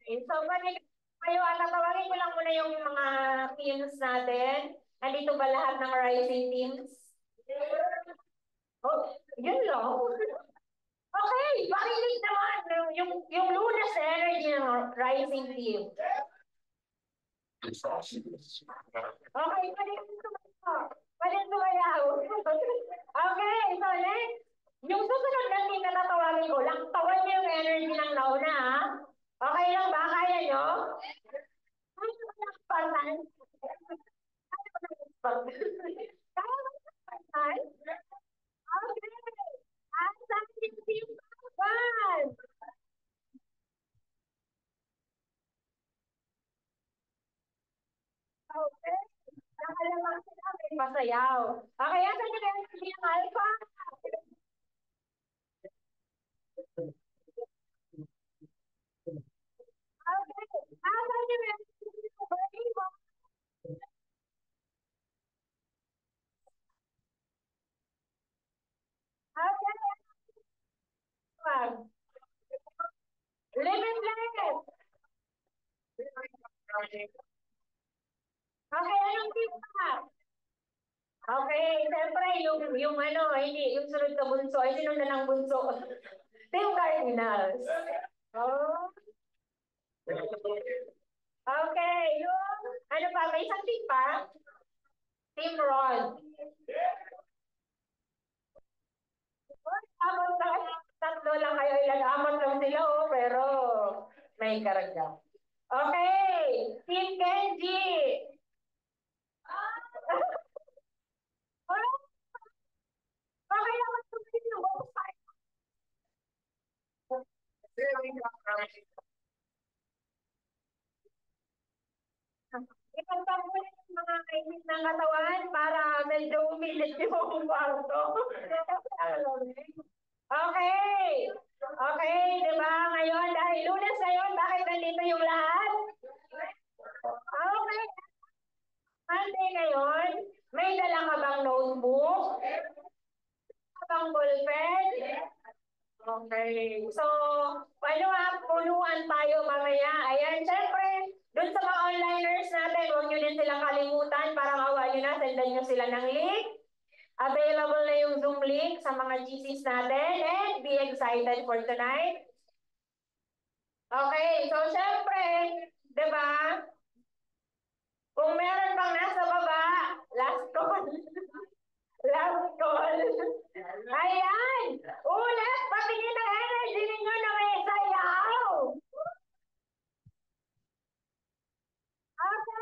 So, kayo, tatawagin ko lang muna yung mga teams natin. Nandito ba lahat ng rising teams? Oh, yun lang. Okay, pakinig naman yung Lunas Energy ng rising team. Okay, pwede tumayaw. Okay, so next. Yung susunod na team na tatawagin ko, laktawan niyo yung energy ng nauna, ha? Okay lang ba? Kaya nyo? Kaya ba ng Spartan? Kaya ba ng Spartan? Kaya ba ng Spartan? Okay. Asan yung team one? Okay. Nakalamang sila, may pasayaw. Okay, asan yung energy ng Alpha? Okay. Asan yung energy ng Bravo? Okay. Limitless. Okay, anong team pa? Okay, siyempre, yung ano, hindi, yung sunod na bunso, ay sinundan ng bunso. Team Cardinals. Oh, okay, yung, ano pa, may isang team pa? Team Ron. Oh, tapos tatlo lang kayo, ilan, apat lang sila, oh, pero may karagdag. Okay, Team Kenji. Oh, okay naman tuloy yung both sides. Ipagpag mo yung mga kainis ng katawan para medyo umilit yung kwarto. Okay. Okay, di ba? Ngayon, dahil Lunes ngayon, bakit nandito yung lahat? Okay. Monday ngayon, may dala ka bang notebook? Ka bang ballpen? Okay. So, ano punuan tayo mamaya. Ayan, syempre, dun sa mga onliners natin, huwag nyo din silang kalimutan para makuha nyo na, sendan nyo sila ng link. Available na yung Zoom link sa mga GCs natin and be excited for tonight. Okay, so syempre, di ba, kung meron pang nasa baba, last call. Last call. Ayan! Ulit, patingin ang energy ninyo na may sayaw! Okay,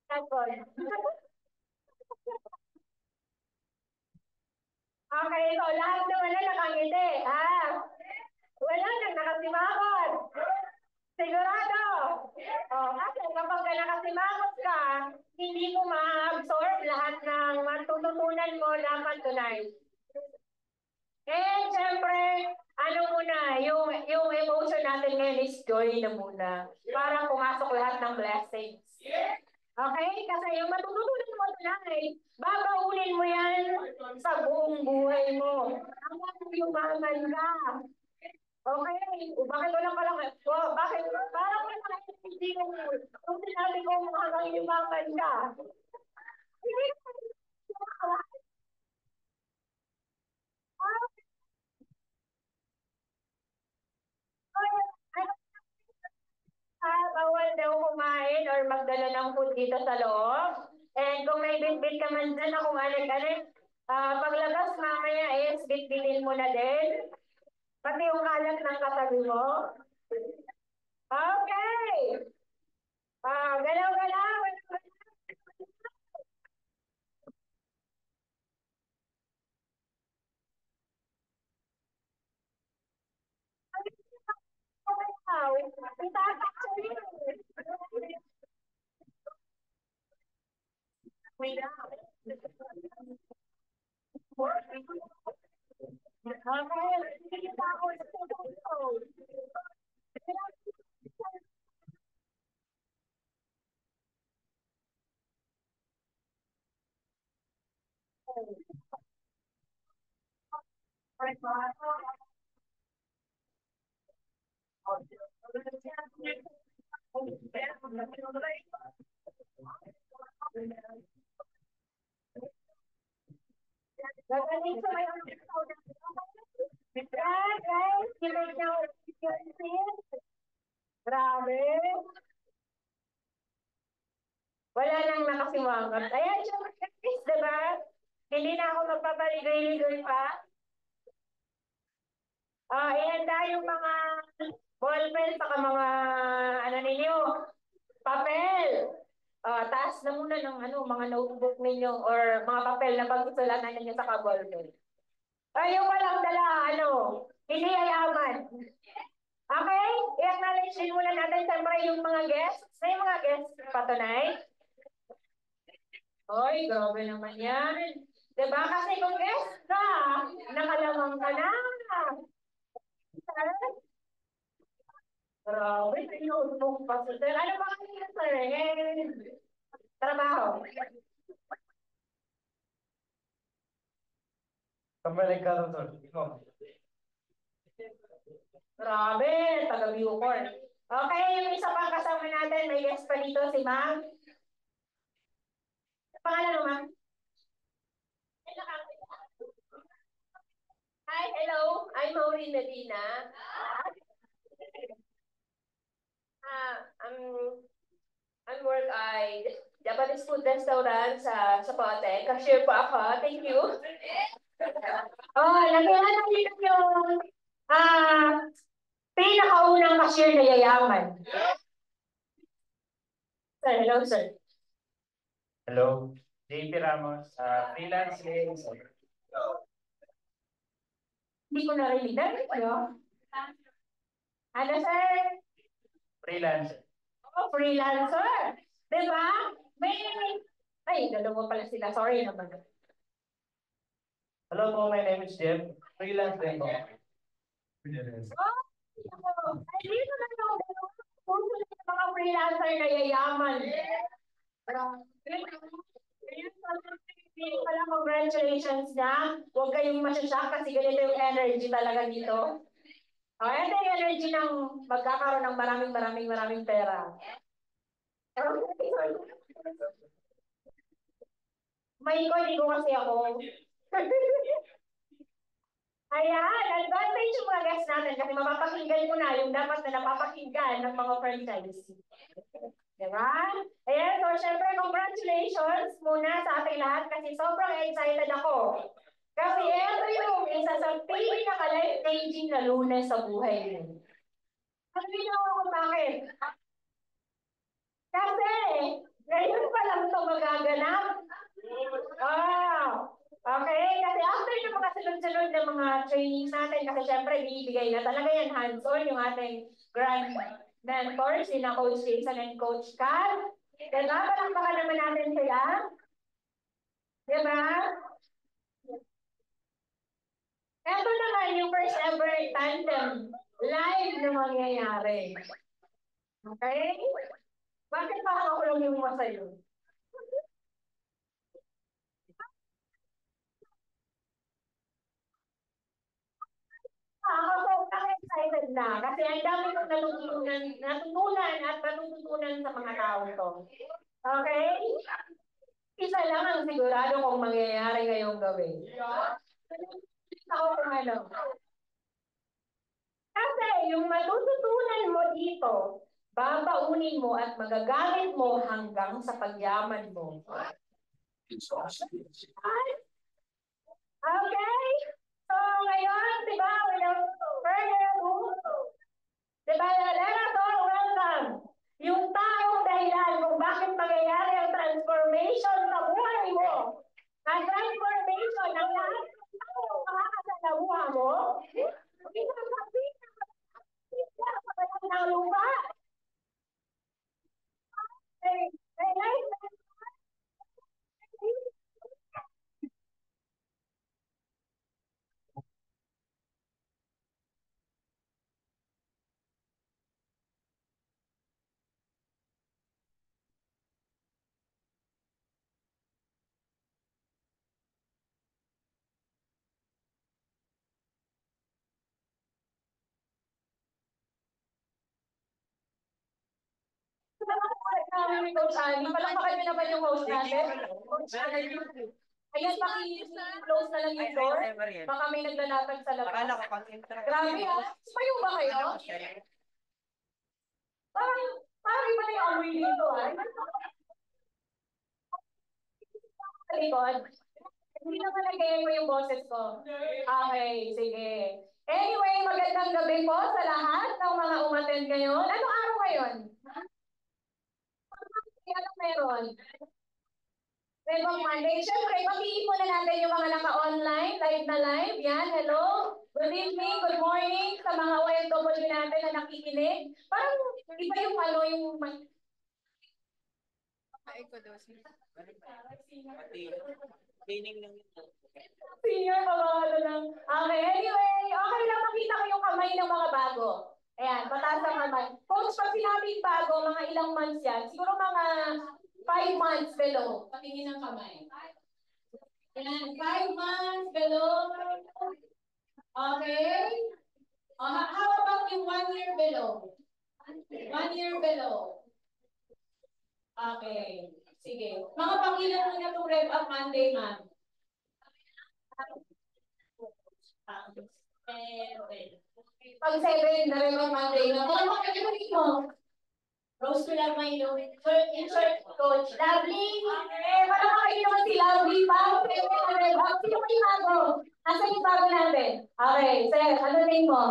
last call. Okay, so lahat na wala nakangiti, ha? Wala nang nakasimangot. Sigurado. Oh, kasi kapag nakasimangot ka, hindi mo ma-absorb lahat ng matututunan mo dapat tonight. Eh, siyempre, ano muna, yung emotion natin ngayon is joy na muna. Para pumasok lahat ng blessings. Okay? Kasi yung matututunan mo tonight, babaunin mo yan sa buong buhay mo. Hanggang yumaman ka. Okay, bakit wala ka lang, bakit, parang wala ka hindi ko, kung sinabi ko hanggang yumaman ka. Hindi ka, bawal daw kumain or magdala ng food dito sa loob. And kung may bitbit ka man dyan na kung anik-anik, paglabas mamaya is bitbitin mo na din. Pati yung kalat ng katabi mo. Okay. Galaw-galaw. Galaw. Itatak sa Wait lang. Okay. Sige pa ako. Gagaling sa may guys, you make now experience. Grabe. Wala nang nakasimangot. Ayan, syempre, guys, diba? Hindi na ako magpapaligoy-ligoy pa. Ihanda yung mga ballpen saka mga ano ninyo, papel. Taas na muna ng mga notebook ninyo or mga papel na pagsusulatan ninyo sa ballpen. Yung walang dala, hindi yayaman. Okay? I-acknowledge din muna natin siyempre yung mga guests. Na yung mga guests, patunay? Oy, grabe naman yan. Diba? Kasi kung guest ka, nakalamang ka na. Grabe, notebook pa sa sir. Ano ba kanina, sir? Trabaho. Kembali ka doon. Ikaw. Grabe, taga-Bucor. Okay, yung isa pang kasama natin, may guest pa dito, si Ma'am. Pangalan mo, Ma'am? Hi, hello. I'm Maureen Medina. I'm work ay Japanese food restaurant sa Zapote. Cashier po ako. Thank you. Nakilala natin yung pinakaunang cashier na yayaman. Sir, hello, sir. Hello. JP Ramos, freelance din. Hindi ko narinig. Narinig nyo? Ano, sir? Freelance. Freelancer. Diba? Ay, dalawa pala sila. Sorry naman. Hello po, my name is Jeff. Freelance din po. Ay, dito na ako. Puso na yung mga freelancer na yayaman. Pala, congratulations na. Huwag kayong masyasyak kasi ganito yung energy talaga dito. Ito yung energy ng magkakaroon ng maraming pera. May ko kasi ako. Ayan, advantage yung mga guests natin kasi mapapakinggan ko na yung dapat na napapakinggan ng mga franchise. Diba? Ayan, so syempre congratulations muna sa ating lahat kasi sobrang excited ako. Kasi ito yung isa sa pinaka-life-changing na Lunes sa buhay mo. Sabihin ako kung bakit. Kasi, ngayon pa lang ito magaganap. Okay. Kasi after yung mga sunod-sunod na mga trainings natin, kasi syempre, bibigay na talaga yan hands-on yung ating grand mentors, sina Coach Jason and Coach Cal. Diba? Palakpakan naman natin sila. Diba? Ito naman yung first ever tandem live na mangyayari. Okay? Bakit pa ako lang yung sa'yo? Ako sobrang excited na kasi ang dami kong natutunan at matututunan sa mga tao to. Okay? Isa lang ang sigurado kung mangyayari ngayong gawin. Ako kung ano. Kasi yung matututunan mo dito, babaunin mo at magagamit mo hanggang sa pagyaman mo. Okay? So, ngayon, di ba, without further ado, di ba, let us all welcome yung taong dahilan kung bakit mangyayari ang transformation sa buhay mo. Ang transformation ng lahat ng taong makakasalamuha mo, isasabihin na sa ng lupa. namin ni Coach Ali. Palakpakan niyo naman yung host natin. Coach Ali. Ayan, paki-close na lang yung door. Baka may naglalapag sa labas. Grabe ha. Sumayo ba kayo? Parang iba na yung amoy dito ha. Sa likod. Hindi naman nag-echo yung boses ko. Okay, sige. Anyway, magandang gabi po sa lahat ng mga umattend ngayon. Anong araw ngayon? Anong meron? Rebang Monday. Siyempre, pakiin muna natin yung mga naka-online, live na live. Yan, hello. Good evening, good morning sa mga OFW natin na nakikinig. Parang iba yung ano, yung... Senior, pabawalo lang. Okay, anyway, okay lang makita ko yung kamay ng mga bago. Ayan, mataas ang kamay. Coach, pag sinabing bago, mga ilang months yan? Siguro mga 5 months below. Patingin ng kamay. Ayan, 5 months below. Okay. How about yung 1 year below? 1 year below. Okay. Sige. Mga pangilan mo na itong Rev Up Monday, ma'am. Pag 7 na Rev Up Monday na. Kung ano makikita mo? Rose to love my Lord. Insert coach. Lovely. Para makain naman si Lovely pa. Sino pa yung bago? Asan yung bago natin? Okay, sir. Ano name mo?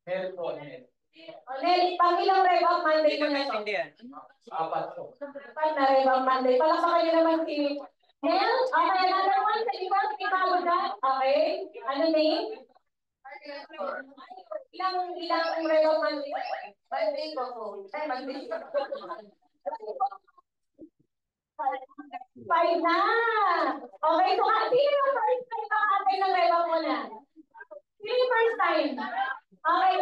Meron po, Nel. Nel, pang-ilang Rev Up Monday mo na ito? Apat po. Apat na Rev Up Monday. Palakpakan niyo naman si Nel. Okay, another one. Sa iba, may bago dyan. Okay. Ano name? Ilang Rev Up Monday? Monday po po. Ay, Monday. 5 na. Okay, so sino yung first time makakatay ng Rev Up mo na? Sino yung first time? Okay.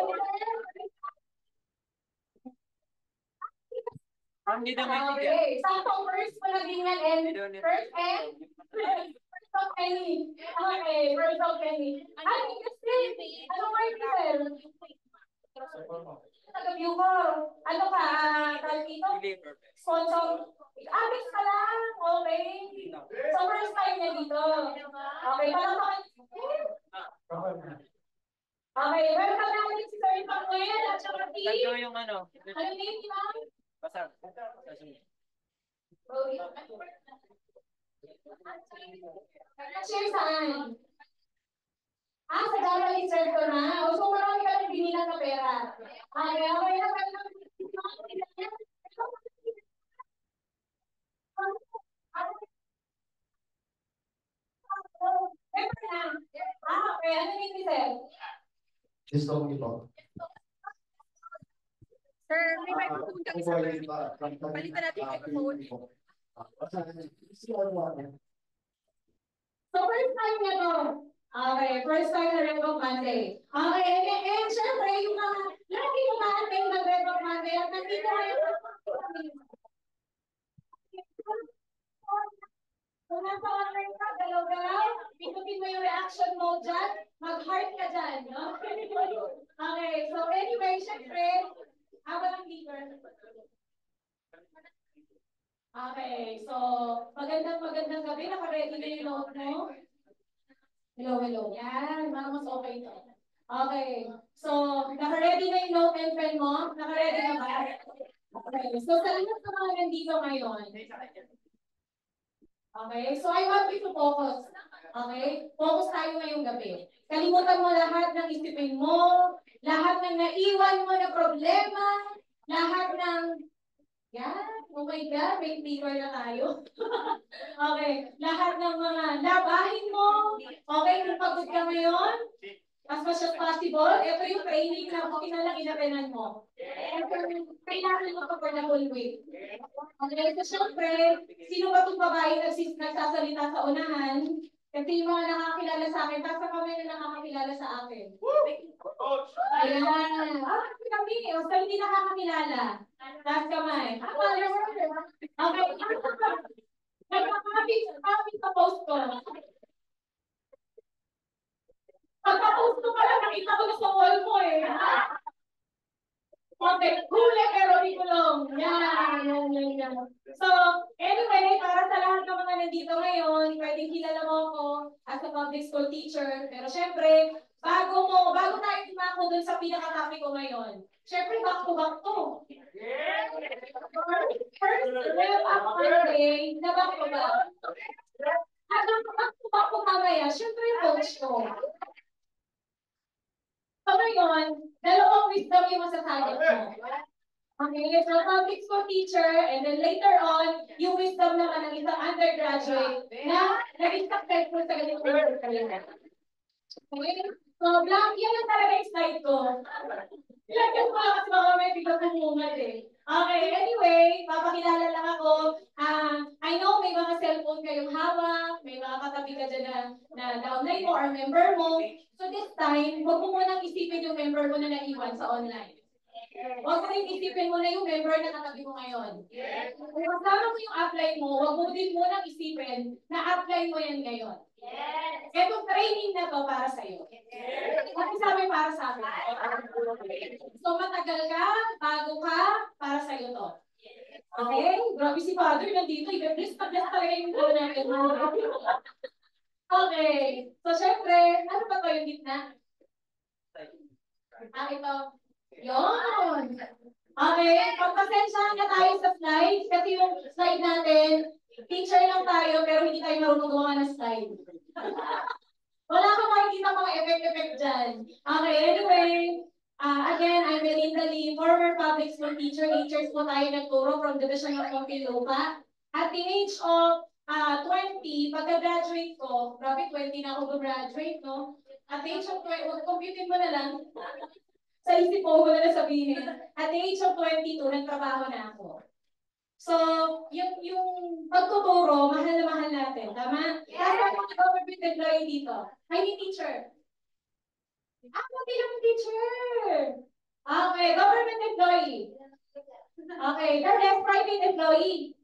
Okay. Saktong first mo na din yan and first of any. Okay, first of any. Ay, kasi, ano mo yung sir? Taga-view ko. Ano ka, tawag dito? Sponsor. Abis ka lang. Okay. So, first time niya dito. Okay, parang okay, welcome natin si Sir Manuel at saka si... Tagyo yung ano. Ano name ni ma'am? Basag. Share saan? Sa Japanese sir ko na. O, so marami ka lang binilang na pera. Okay, okay na. Okay, ano name ni sir? Gusto ko ito. Sir, may microphone kami sa palitan natin yung microphone. So, first time niya to. Okay, first time na Rev Up Monday. Okay, and syempre, yung mga, lagi yung ma-attend ng Rev Up Monday at nandito kayo. Kung nasa online ka, galaw-galaw, pindutin mo yung reaction mode dyan, mag-heart ka dyan, no? Okay, so anyway, syempre, habang ang leader. Okay, so magandang gabi. Naka-ready na yung note mo? Hello. Yan, mas okay to. Okay, so naka-ready na yung note and pen mo? Naka-ready na ba? Okay, so sa lahat ng mga nandito ngayon. Okay, so I want you to focus. Okay, focus tayo ngayong gabi. Kalimutan mo lahat ng isipin mo, lahat ng naiwan mo na problema, lahat ng... Yan, oh my God, may speaker na tayo. Okay, lahat ng mga labahin mo, okay, kung pagod ka ngayon, as much as possible, ito yung training na inatenan mo. Kailangan mo ito for the whole week. Okay, so syempre, sino ba itong babae nagsasalita sa unahan? Kasi yung mga nakakilala sa akin, tapos kami na nakakakilala sa akin. Ayan. Kami, o sa hindi nakakakilala. Taas kamay. Okay. Nagkakapit sa post ko. Pagka-post ko pala, nakita ko na sa wall mo eh. Okay. Huli pero di kulong. Yan. nandito ngayon, pwedeng kilala mo ako as a public school teacher. Pero syempre, bago tayo tumako dun sa pinaka-topic ko ngayon, syempre, back to back to. First, rep ako Monday, na back to back. At ang back to back ko mamaya, syempre, coach ko. So ngayon, dalawang wisdom yung masasagot mo. Okay, so public school teacher, and then later on, yung wisdom naman ng isang undergraduate na naging successful sa ganitong career. Okay, so blank, yan yung talaga yung slide ko. Ilagyan ko lang kasi baka may biglang kumungat eh. Okay, anyway, papakilala lang ako. I know may mga cellphone kayong hawak, may mga katabi ka dyan na downline mo or member mo. So this time, huwag mo munang isipin yung member mo na naiwan sa online. Huwag mo rin isipin mo na yung member na katabi mo ngayon. Kung kasama mo yung upline mo, huwag mo din munang isipin na upline mo yan ngayon. Etong training na to para sa'yo. Kasi sabi para sa akin. So matagal ka, bago ka, para sa'yo to. Okay? Grabe si Father nandito. I-bless talaga yung buo natin. Okay. So syempre, ano ba to yung gitna? Ito. Yun! Okay, pagpasensyahan na tayo sa slides kasi yung slide natin, teacher lang tayo pero hindi tayo marunong gumawa ng slide. Wala kang makikita mga effect-effect dyan. Okay, anyway, again, I'm Melinda Lee, former public school teacher. 8 years po tayo nagturo from Division of Muntinlupa. At the age of 20, pagka-graduate ko, grabe 20 na ako graduate, no? At the age of 20, computing mo na lang. Sa isip ko, wala na sabihin. At the age of 22, nagtrabaho na ako. So, yung pagtuturo, mahal na mahal natin. Tama? Kasi ako government employee dito. Ay, ni teacher. Hindi lang teacher. Okay, government employee. Okay, the rest, private employee.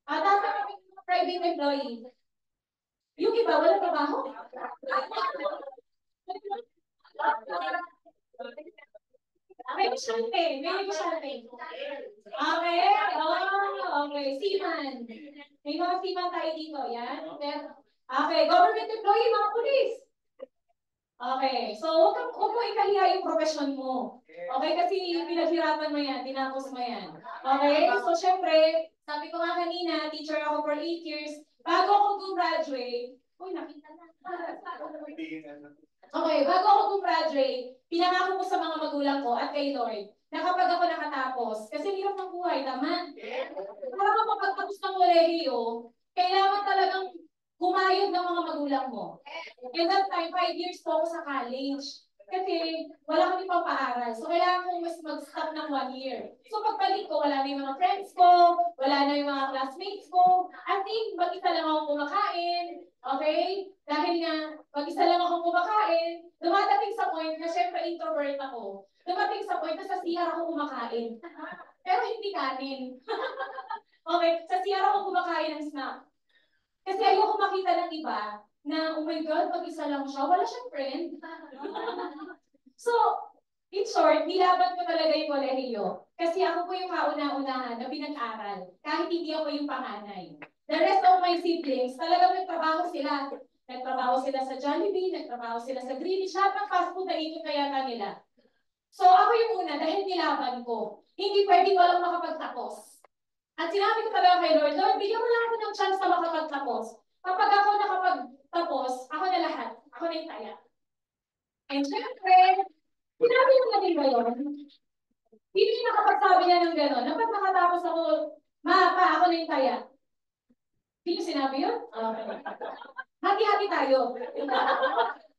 Tapos kami private employee. Yung iba, wala trabaho. May negosyante. Okay. Okay. Seaman. May mga seaman tayo dito. Yan. Okay. Government employee, mga police. Okay. So, huwag mo ikahiya yung profession mo. Okay? Kasi pinaghirapan mo yan. Tinapos mo yan. Okay? So, syempre, sabi ko nga kanina, teacher ako for 8 years. Bago ako gumraduate, nakita na. Okay, bago ako gumraduate, pinangako ko sa mga magulang ko at kay Lord na kapag ako nakatapos, kasi hirap ng buhay, tama? Para mapagtapos ng kolehiyo, kailangan talagang kumayod ng mga magulang mo. And that time, 5 years po ako sa college. Kasi wala kami pang paaral. So, kailangan kong mas mag-stop ng 1 year. So, pagbalik ko, wala na yung mga friends ko, wala na yung mga classmates ko. I think, mag-isa lang ako kumakain. Okay? Dahil nga, mag-isa lang ako kumakain, dumadating sa point na syempre introvert ako. Dumating sa point na sa CR ako kumakain. Pero hindi kanin. Okay? Sa CR ako kumakain ng snack. Kasi ayoko makita ng iba na, oh my God, mag-isa lang siya. Wala siyang friend. So, in short, nilaban ko talaga yung kolehiyo. Kasi ako po yung kauna-unahan na pinag-aral. Kahit hindi ako yung panganay. The rest of my siblings, talagang nagtrabaho sila. Nagtrabaho sila sa Jollibee, nagtrabaho sila sa Greenwich. Lahat ng fast food na ikot na yata nila. So, ako yung una, dahil nilaban ko. Hindi pwedeng walang makapagtapos. At sinabi ko talaga kay Lord, Lord, bigyan mo lang ako ng chance na makapagtapos. Kapag ako nakapagtapos, ako na lahat. Ako na yung taya. And syempre, sinabi ko na din ba yun? Hindi niya nakapagsabi niya ng gano'n. Kapag nakatapos ako, ako na yung taya. Hindi niyo sinabi yun? Hati-hati tayo.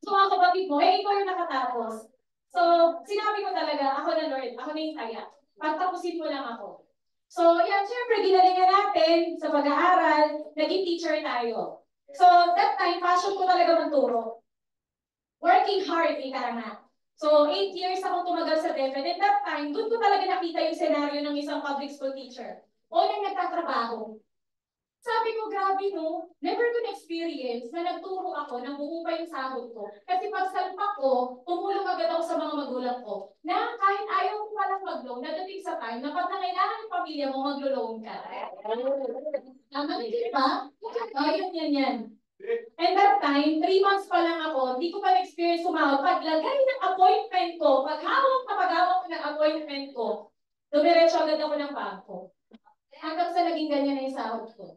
So mga kapatid mo, ikaw yung nakatapos. So, sinabi ko talaga, ako na Lord, ako na yung taya. Pagtapusin mo lang ako. So, yan, syempre, ginalingan natin sa pag-aaral, naging teacher tayo. So, that time, passion ko talaga magturo. Working hard, ika nga. So, 8 years akong tumagal sa DepEd. And that time, doon ko talaga nakita yung senaryo ng isang public school teacher. O nang nagtatrabaho. Sabi ko, grabe no, never ko na-experience na nagturo ako nang buo pa yung sahod ko. Kasi pag salpak ko, tumulong agad ako sa mga magulang ko na kahit ayaw ko palang mag-loan, nadating sa time na pag nangailangan ng pamilya mo, maglo-loan ka. Tama, di ba? Yan. And that time, 3 months pa lang ako, hindi ko pa na-experience sumahod. Paglagay ng appointment ko, paghawak ko ng appointment ko, dumiretso agad ako ng bangko. Hanggang sa naging ganyan na yung sahod ko.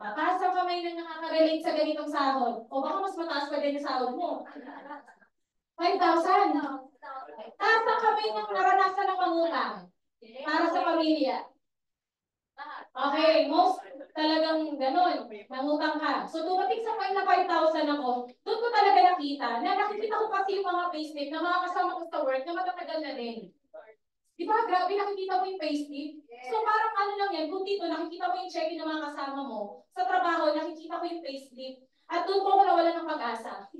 Mataas ang kamay na nakaka-relate sa ganitong sahod. O baka mas mataas pa din yung sahod mo. 5,000. Taas ang kamay ng naranasan ng mangutang para sa pamilya. Okay, most talagang ganun, nangutang ka. So dumating sa point na 5,000 ako, doon ko talaga nakita ko kasi yung mga payslip na mga kasama ko sa work na matatagal na din. Di ba, grabe, nakikita mo yung payslip? So parang ano lang yan, kung dito nakikita mo yung check-in ng mga kasama mo, sa trabaho nakikita ko yung payslip, at doon po ako nawala ng pag-asa.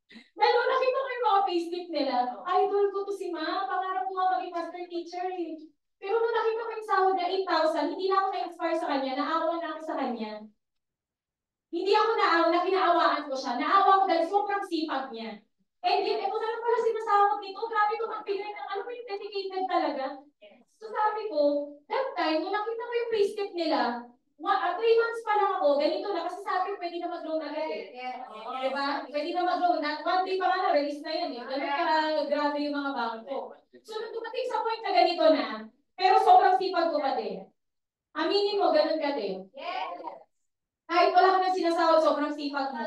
Dahil nakita ko yung mga payslip nila, idol ko to si Ma, pangarap ko nga maging master teacher eh. Pero nung nakita ko yung sahod na 8,000, hindi na ako na-inspire sa kanya, naawa na ako sa kanya. Hindi ako naawa, kinaawaan ko siya. Naawa ko dahil sobrang sipag niya. And yet, ito na lang pala sinasahod nito. Grabe ko mag-pinay ng ano yung dedicated talaga. So sabi ko, that time, nung nakita ko yung payslip nila, 3 months pa lang ako, ganito na, kasi sabi pwede na mag-loan agad eh. Diba? Pwede na mag-loan. 1 day pa nga na-release na yan eh. Ganun ka grabe yung mga bangko. So nung dumating sa point na ganito na, pero sobrang sipag ko pa din. Aminin mo, ganun ka din. Kahit wala ka na sinasahod, sobrang sipag mo.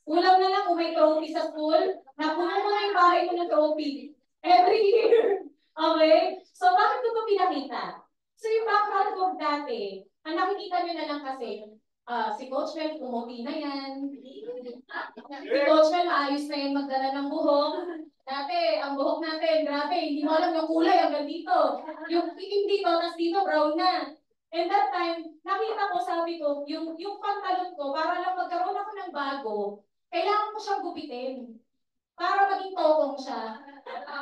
Ulam na lang kung may trophy sa school, napuno mo na yung bahay mo ng trophy. Every year. Okay? So, bakit ko ito pinakita? So, yung background ko dati, ang nakikita nyo na lang kasi, si Coach Mel, umuti na yan. Si Coach Mel, maayos na yan magdala ng buhok. Dati, ang buhok natin, grabe, hindi mo alam yung kulay hanggang dito. Yung itim dito, tas dito, brown na. And that time, nakita ko, sabi ko, yung pantalon ko, para lang magkaroon ako ng bago, kailangan ko siyang gupitin. Para maging tokong siya.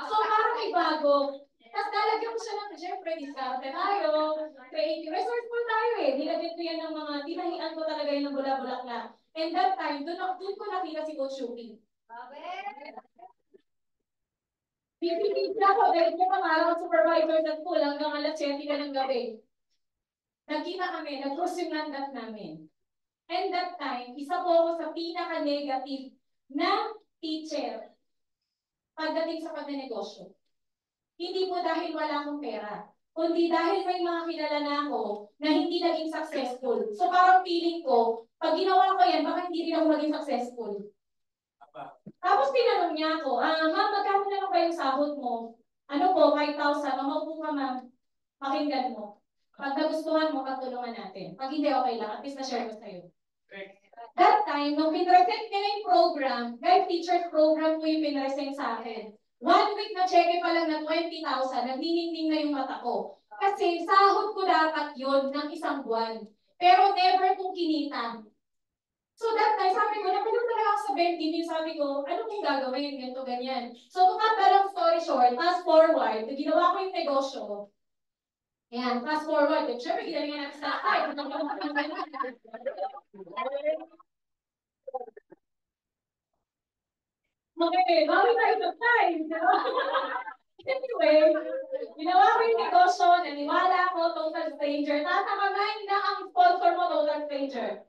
So, para may bago. Tapos lalagyan ko siya ng, syempre, discount tayo, creative, resourceful tayo eh. Nilagyan ko yan ng mga, tinahian ko talaga yun ng bula-bulaklak. And that time, doon ko nakita si Coach Yuki. Pipipig na ako dahil ko pangarap supervisor sa school hanggang alas 7 ka ng gabi. Nagkita kami, nag-cross yung landat namin. And that time, isa po ako sa pinaka-negative na teacher pagdating sa pagnenegosyo. Hindi po dahil wala akong pera, kundi dahil may mga kilala na ako na hindi naging successful. So parang feeling ko, pag ginawa ko yan, baka hindi rin ako maging successful. Tapos tinanong niya ako, ma'am, magkano na ba yung sahod mo? Ano po, 5,000. Mamaupo ka, ma'am. Pakinggan mo. Pag nagustuhan mo, pagtulungan natin. Pag hindi, okay lang. At least na-share ko sa'yo. That time, nung pinresent nila yung program, guys, teacher's program po yung pinresent sa akin. 1 week na cheque pa lang na 20,000, nagniningning na yung mata ko. Kasi sahod ko dapat yun ng isang buwan. Pero never kong kinita. So that time, sabi ko, napunod talaga ako sa 20 mil, sabi ko, ano kong gagawin, ganito, ganyan. So to cut the long story short, fast forward, ginawa ko yung negosyo. Ayan, fast forward. Siyempre, ginalingan natin sa akin. Okay, bawi tayo sa time. Anyway, ginawa ko yung negosyo, naniwala ako, total stranger. Tatakamain na ang sponsor mo, total stranger.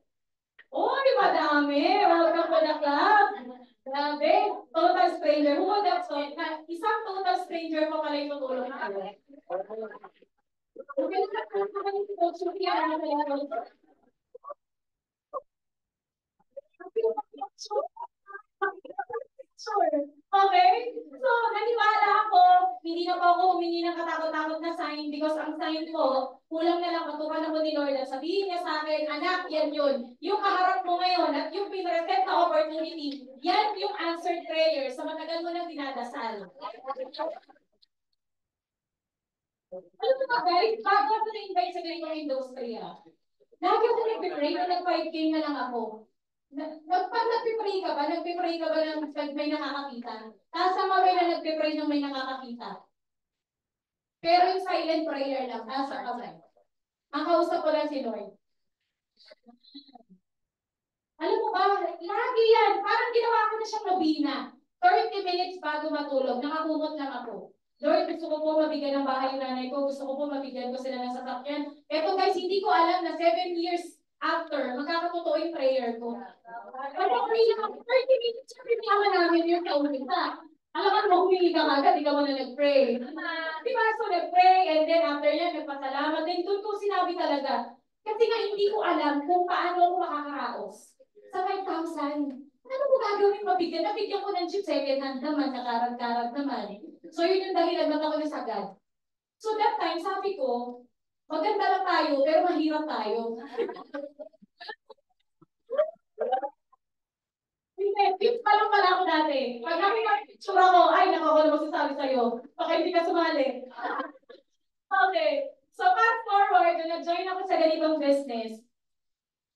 Uy, madami! Welcome to the club! Grabe! Total stranger. Who would have thought na isang total stranger ko pala yung tutulong na ako? Okay, okay? So, naniwala ako, hindi na po ako humingi ng katakot-takot na sign because ang sign ko, kulang na lang patukan ako ni Lord at sabihin niya sa akin, anak, yan yun. Yung kaharap mo ngayon at yung pinresent na opportunity, yan yung answered prayer sa matagal mo nang dinadasal. Alam mo ba guys, bago ako na-invite sa ganitong industriya, lagi ako nag-pray na nag-5K na lang ako. Pag nagpipray ka ba ng may nakakakita? Kasama rin na nagpipray ng may nakakakita. Pero yung silent prayer lang, nasa kamay. Ang kausap ko lang si Lord. Alam mo ba, lagi yan. Parang ginawa ko na siyang nobina. 30 minutes bago matulog, nakakumot lang ako. Lord, gusto ko po mabigyan ng bahay yung nanay ko. Gusto ko po mabigyan ko sila ng sasakyan. Eto guys, hindi ko alam na 7 years after, magkakatotoo yung prayer ko. Pero okay lang, 30 minutes yung pinama namin yung kaunita. Alam mo, humingi ka agad, di ka mo na nag-pray. Di ba? So, nag-pray, and then after yan, nagpasalamat. Then, doon ko sinabi talaga, kasi nga hindi ko alam kung paano ako makakaraos sa 5,000. Ano ko gagawin mabigyan? Nabigyan ko ng chip second hand naman, nakarag-karag naman. So, yun yung dahilan ba't ako nasagad. So, that time, sabi ko, maganda lang tayo, pero mahirap tayo. Hindi, pa lang pala ako dati. Pag nakita-picture ako, ay, nakako na magsasabi sa'yo. Baka hindi ka sumali. Okay. So, fast forward, nung nag-join ako sa ganitong business,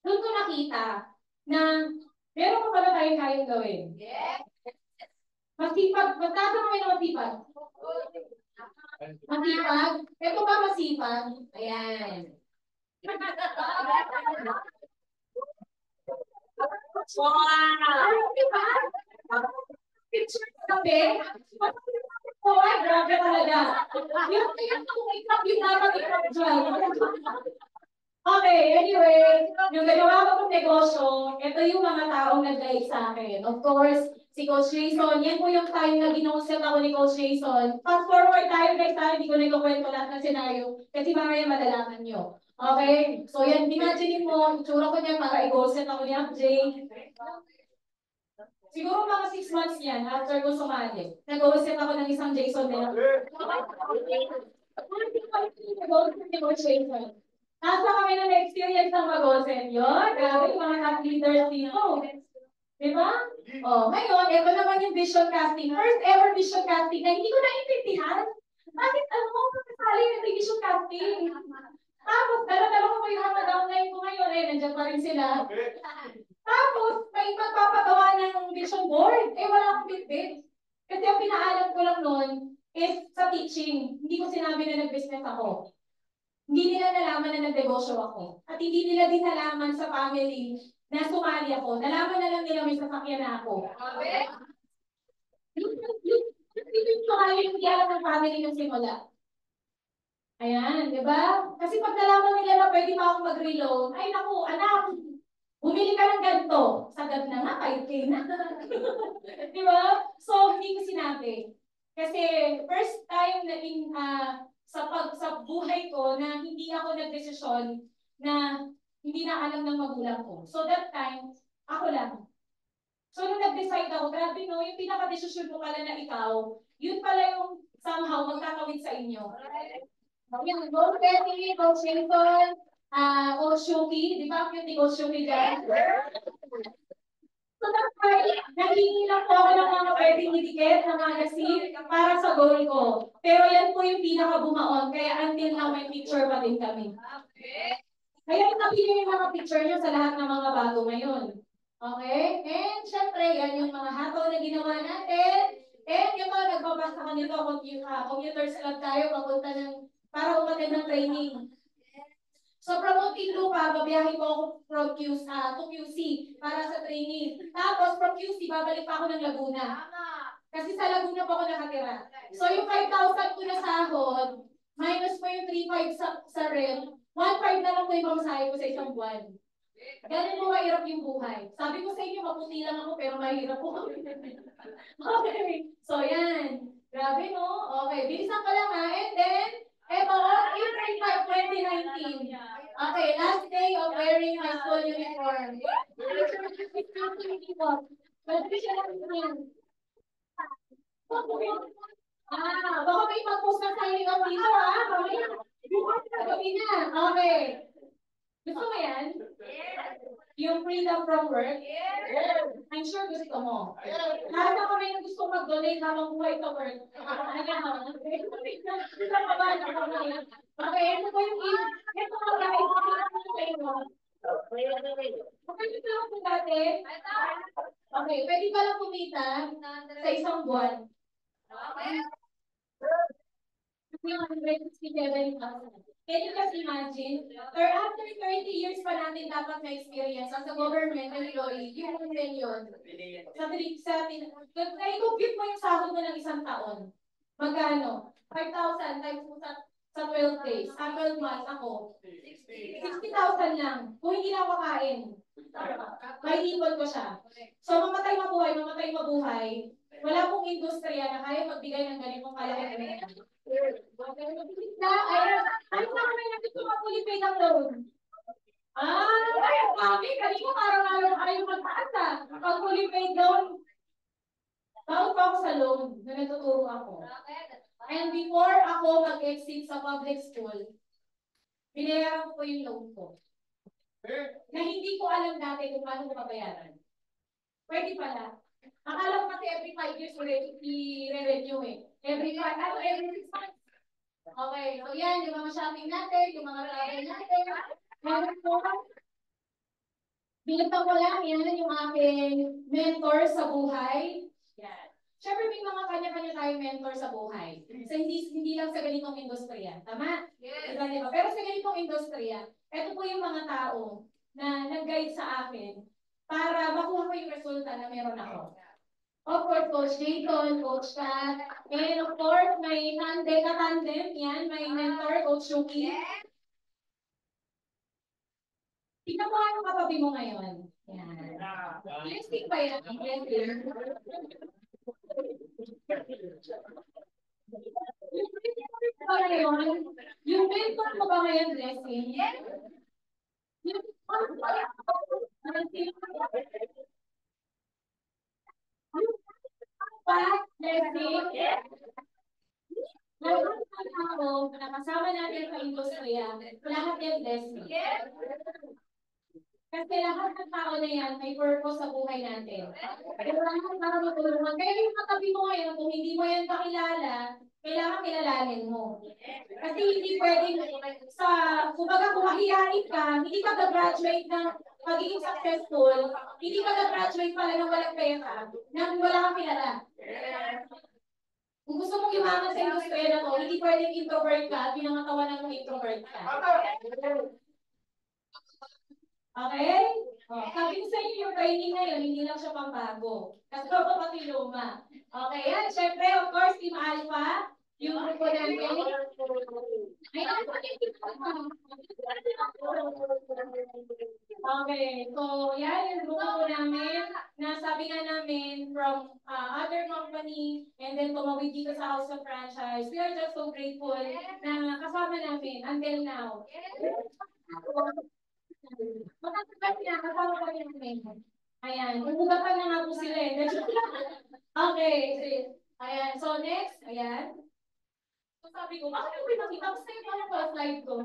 doon ko nakita na meron pa pala tayong kayang gawin. Masipag. Basta kami na masipag. Masipag. Ito ba masipag? Ayan. Wow! Diba? Picture ko gabi. Oh, ay, grabe talaga. Yung iklap yung dapat iklap dyan. Okay, anyway, yung gagawa ko ng negosyo, ito yung mga taong nag-guide sa akin. Of course, si Coach Jason, yan po yung time na ginusap ako ni Coach Jason. Fast forward tayo guys, hindi ko na ikukwento lahat ng senaryo kasi mamaya madalaman nyo. Okay? So yan, imagine mo, itsura ko niya para i-goal-set ako ni FJ. Siguro mga 6 months yan after ko sumali. Nag-goal-set ako ng isang Jason din. Nag-goal-set ni Coach Jason. Nasa kami na na-experience ng mag-goal-set yun. Grabe yung mga top leaders dito. Diba? Oh, ngayon, ito naman yung vision casting. First ever vision casting na hindi ko naintindihan. Bakit alam mo, kasali yung vision casting? Tapos, dala-dala ko yung mga downline ko ngayon. Eh, nandiyan pa rin sila. Tapos, may magpapagawa ng vision board. Eh, wala akong bit-bit. Kasi ang pinaalam ko lang noon is sa teaching. Hindi ko sinabi na nag-business ako. Hindi nila nalaman na nag-negosyo ako. At hindi nila din nalaman sa family na sumali ako. Nalaman na lang nila may sasakyan na ako. Yung sumali yung diyalan ng family ng simula. Ayan, di ba? Kasi pag nalaman nila na pwede pa akong mag-reload, ay naku, anak, bumili ka ng ganito. Sagad na nga, 5K na. Di ba? So, hindi ko sinabi. Kasi first time naging sa buhay ko na hindi ako nagdesisyon na hindi na alam ng magulang ko. So that time, ako lang. So nung nag-decide ako, grabe no, yung pinaka-desisyon mo pala na ikaw, yun pala yung somehow magkakawin sa inyo. Yan, Coach Betty, Coach Shelton, Coach Shuki, di ba yung Coach Shuki dyan? So that's why, nanghingi lang po ako ng mga pwedeng idikit na magazine para sa goal ko. Pero yan po yung pinaka-bumaon, kaya until now may picture pa din kami. Kaya itabi niyo yung mga picture niyo sa lahat ng mga bago ngayon. Okay? And syempre, yan yung mga hataw na ginawa natin. And yung mga nagbabasa ka nito, computers club tayo, papunta ng, para umatin ng training. So from Muntinlupa, babiyahin ko ako from QC to QC para sa training. Tapos from QC, babalik pa ako ng Laguna. Kasi sa Laguna pa ako nakatira. So yung 5,000 ko na sahod, minus mo yung 3,500 sa rent, 1,500 na lang po yung pamasahe ko sa isang buwan. Ganun po mahirap yung buhay. Sabi ko sa inyo, maputi lang ako pero mahirap po. Okay. So yan. Grabe no? Okay. Bilisan ko lang ha. And then, eto, April 5, 2019. Okay, last day of wearing my school uniform. Baka may mag-post na tayo dito ha. Okay. Gusto mo yan? Yung freedom from work? I'm sure gusto mo. Lahat na kami na gusto mag-donate habang buhay sa work. Okay, ito po yung ito po guys. Okay, pwede palang kumita sa isang buwan. Can you just imagine? Or after 30 years pa natin dapat na-experience as a government employee, yung million. Sa i-compute mo yung sahod mo ng isang taon. Magkano? 5,000 times sa 12 days. 12 months ako. 60 60,000 lang. Kung hindi na ako kakain. May ipon ko siya. So, mamatay mabuhay. Wala pong industriya na kaya magbigay ng ganitong kalaki. Ano na kami natin tumapuli pay ng loan? Kanina parang ayaw magtaas Pag fully paid loan, bago pa ako sa loan na natuturo ako. And before ako mag-exit sa public school, binayaran ko yung loan ko. Na hindi ko alam dati kung paano ko mabayaran. Pwede pala. Akala ko kasi every 5 years i-renew Every 6 months. Okay, so yan, yung mga shopping natin, yung mga travel natin. Meron po, bilang ko lang, yan yung aking mentor sa buhay. Yan. Siyempre may mga kanya-kanya tayong mentor sa buhay. So hindi lang sa ganitong industriya. Tama? Yes. Diba? Pero sa ganitong industriya, ito po yung mga tao na nag-guide sa akin para makuha ko yung resulta na meron ako. Of course, Coach Jason, Coach Kat, and of course, may tandem, yan, may mentor, Coach Yuki. Tingnan mo ang katabi mo ngayon. Yan. Blessing ba yan? Blessing. Yung mentor mo ba ngayon, Blessing? Lahat ng tao na kasama natin sa industriya, lahat yan blessing. Kasi lahat ng tao na yan may purpose sa buhay natin. Pero lahat para matulungan. Kaya yung katabi mo ngayon, kung hindi mo yan kakilala, kailangan kilalanin mo. Kasi hindi pwedeng kumbaga kung mahihain ka, hindi ka gagraduate ng magiging successful, hindi ka gagraduate pala ng walang pera, nang wala kang kilala. Kung gusto mong yumaman sa industriya na to, hindi pwedeng introvert ka at pinangatawanan mong introvert ka. Okay? Sabi ko sa inyo, yung training na yun, hindi lang siya pambago. Kasi ako pati luma. Okay, yan. Siyempre, of course, Team Alpha, yung grupo namin. Okay, so yan yung grupo namin na sabi nga namin from other company and then tumawid dito sa House of Franchise. We are just so grateful na kasama namin until now. Matatagal niya, kasama pa rin namin. Ayan, umugapan na nga po sila Okay, ayan, so next, ayan. So sabi ko, bakit yung pinakita ko sa'yo parang slide ko?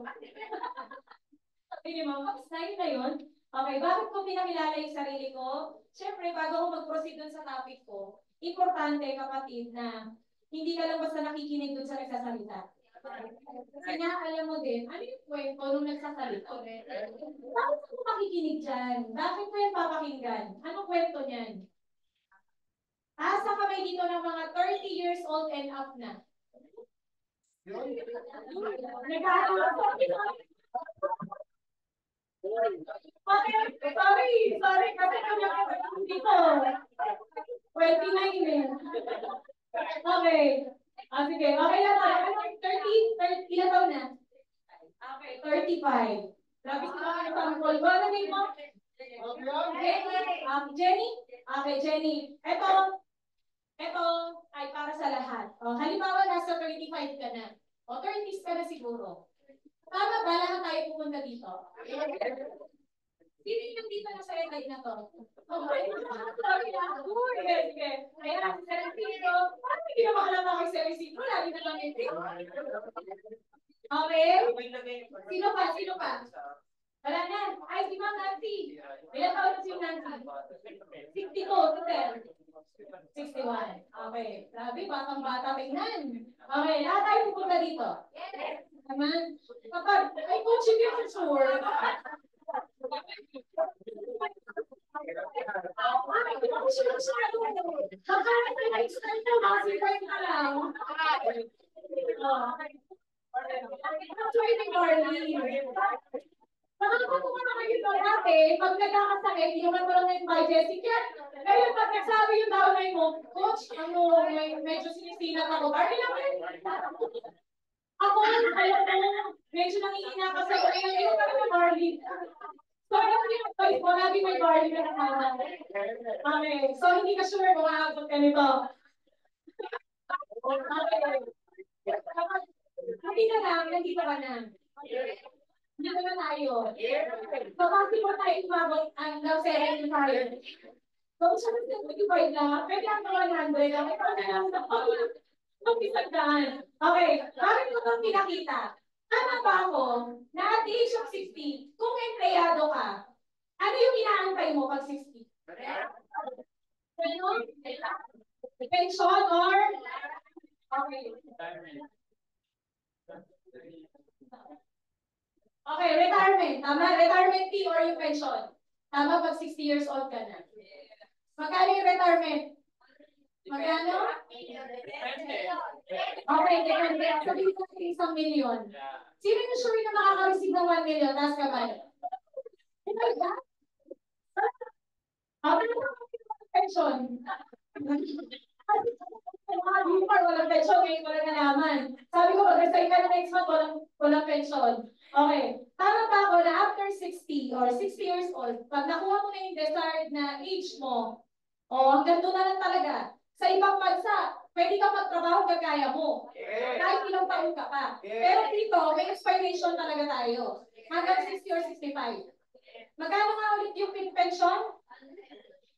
Sabi niyo, ma'am, slide na yun? Okay, bakit ko pinakilala yung sarili ko? Siyempre, bago ako mag-proceed dun sa topic ko, importante, kapatid, na hindi ka lang basta nakikinig dun sa nagsasalita. Kasi nga, alam mo din, ano yung kwento nung nagsasalita? Bakit ako makikinig dyan? Bakit ko yan papakinggan? Anong kwento niyan? Asa kami dito ng mga 30 years old and up na? Sorry, kasi kanya dito. 29 Okay. Sige, okay lang tayo. 30, ilan taon na? Okay, 35. Grabe sila kayo sa sample. Ano name mo? Jenny? Okay, Jenny. Ito ay para sa lahat. Halimbawa, nasa 35 ka na. 30s ka na siguro. Tama ba lahat tayo pupunta dito? Sino yung dito na sa edad na to? Okay. Sige. Ayan, si Serafino. Parang hindi na makalama kay Serafino. Lagi na lang yung Okay. Sino pa? Wala na. Ay, si Ma'am Nancy. Ilan taon na si Nancy? 62, Sir. 61. Okay. Grabe, batang-bata tingnan. Okay, lahat tayo pupunta dito. Yes. Naman. Kapag, ay, coach, hindi ako sure. Pag nagkakasakit, yung nagkaroon na yung budgeting yan. Ngayon, pag nagsabi yung downline mo, coach, medyo sinisilat ako. Parang lang ako, alam mo, medyo nangihina ka sa iyo. Yung parang So, yung choice mo, lagi may barley ka na naman. Okay. So, hindi ka sure kung aabot ka nito. Okay. Nandito ka na. Dito na tayo. So, kasi mo tayo umabot hanggang 75. So, siya na 75 na. Pwede ang 100 lang. Ikaw na lang sa pag-isagdaan. Okay. Bakit mo itong pinakita? Tama ba ako na at the age of 60, kung empleyado ka, ano yung inaantay mo pag 60? Ano? Pension or? Okay. Okay, retirement. Tama? Retirement fee or yung pension? Tama pag 60 years old ka na. Magkano yung retirement? Magkano? Okay, depende. Sabihin ko sa 1,000,000. Sino yung sure na makaka-receive ng 1,000,000? Taas kamay. Pension. Walang pension, ngayon wala nalaman. Sabi ko, mag-resign ka na next month, walang pension. Okay. Tama ba ako na after 60 or 60 years old, pag nakuha mo na yung desired na age mo, hanggang doon na lang talaga. Sa ibang bansa, pwede ka magtrabaho kagaya mo. Kahit ilang taon ka pa. Pero dito, may expiration talaga tayo. Hanggang 60 or 65. Magkano nga ulit yung pension?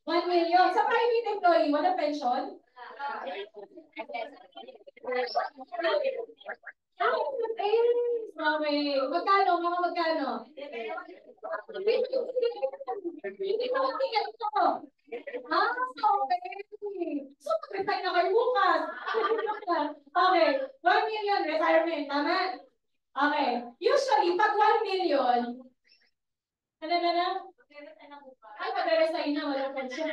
1,000,000. Sa private employee, walang pension? Magkano? Mga magkano? Hindi ko matigil ito. Okay. So, mag-resign na kayo bukas. Okay. 1,000,000 retirement. Tama? Okay. Usually, pag 1,000,000, ano na? Ay, mag-resign na. Walang pension.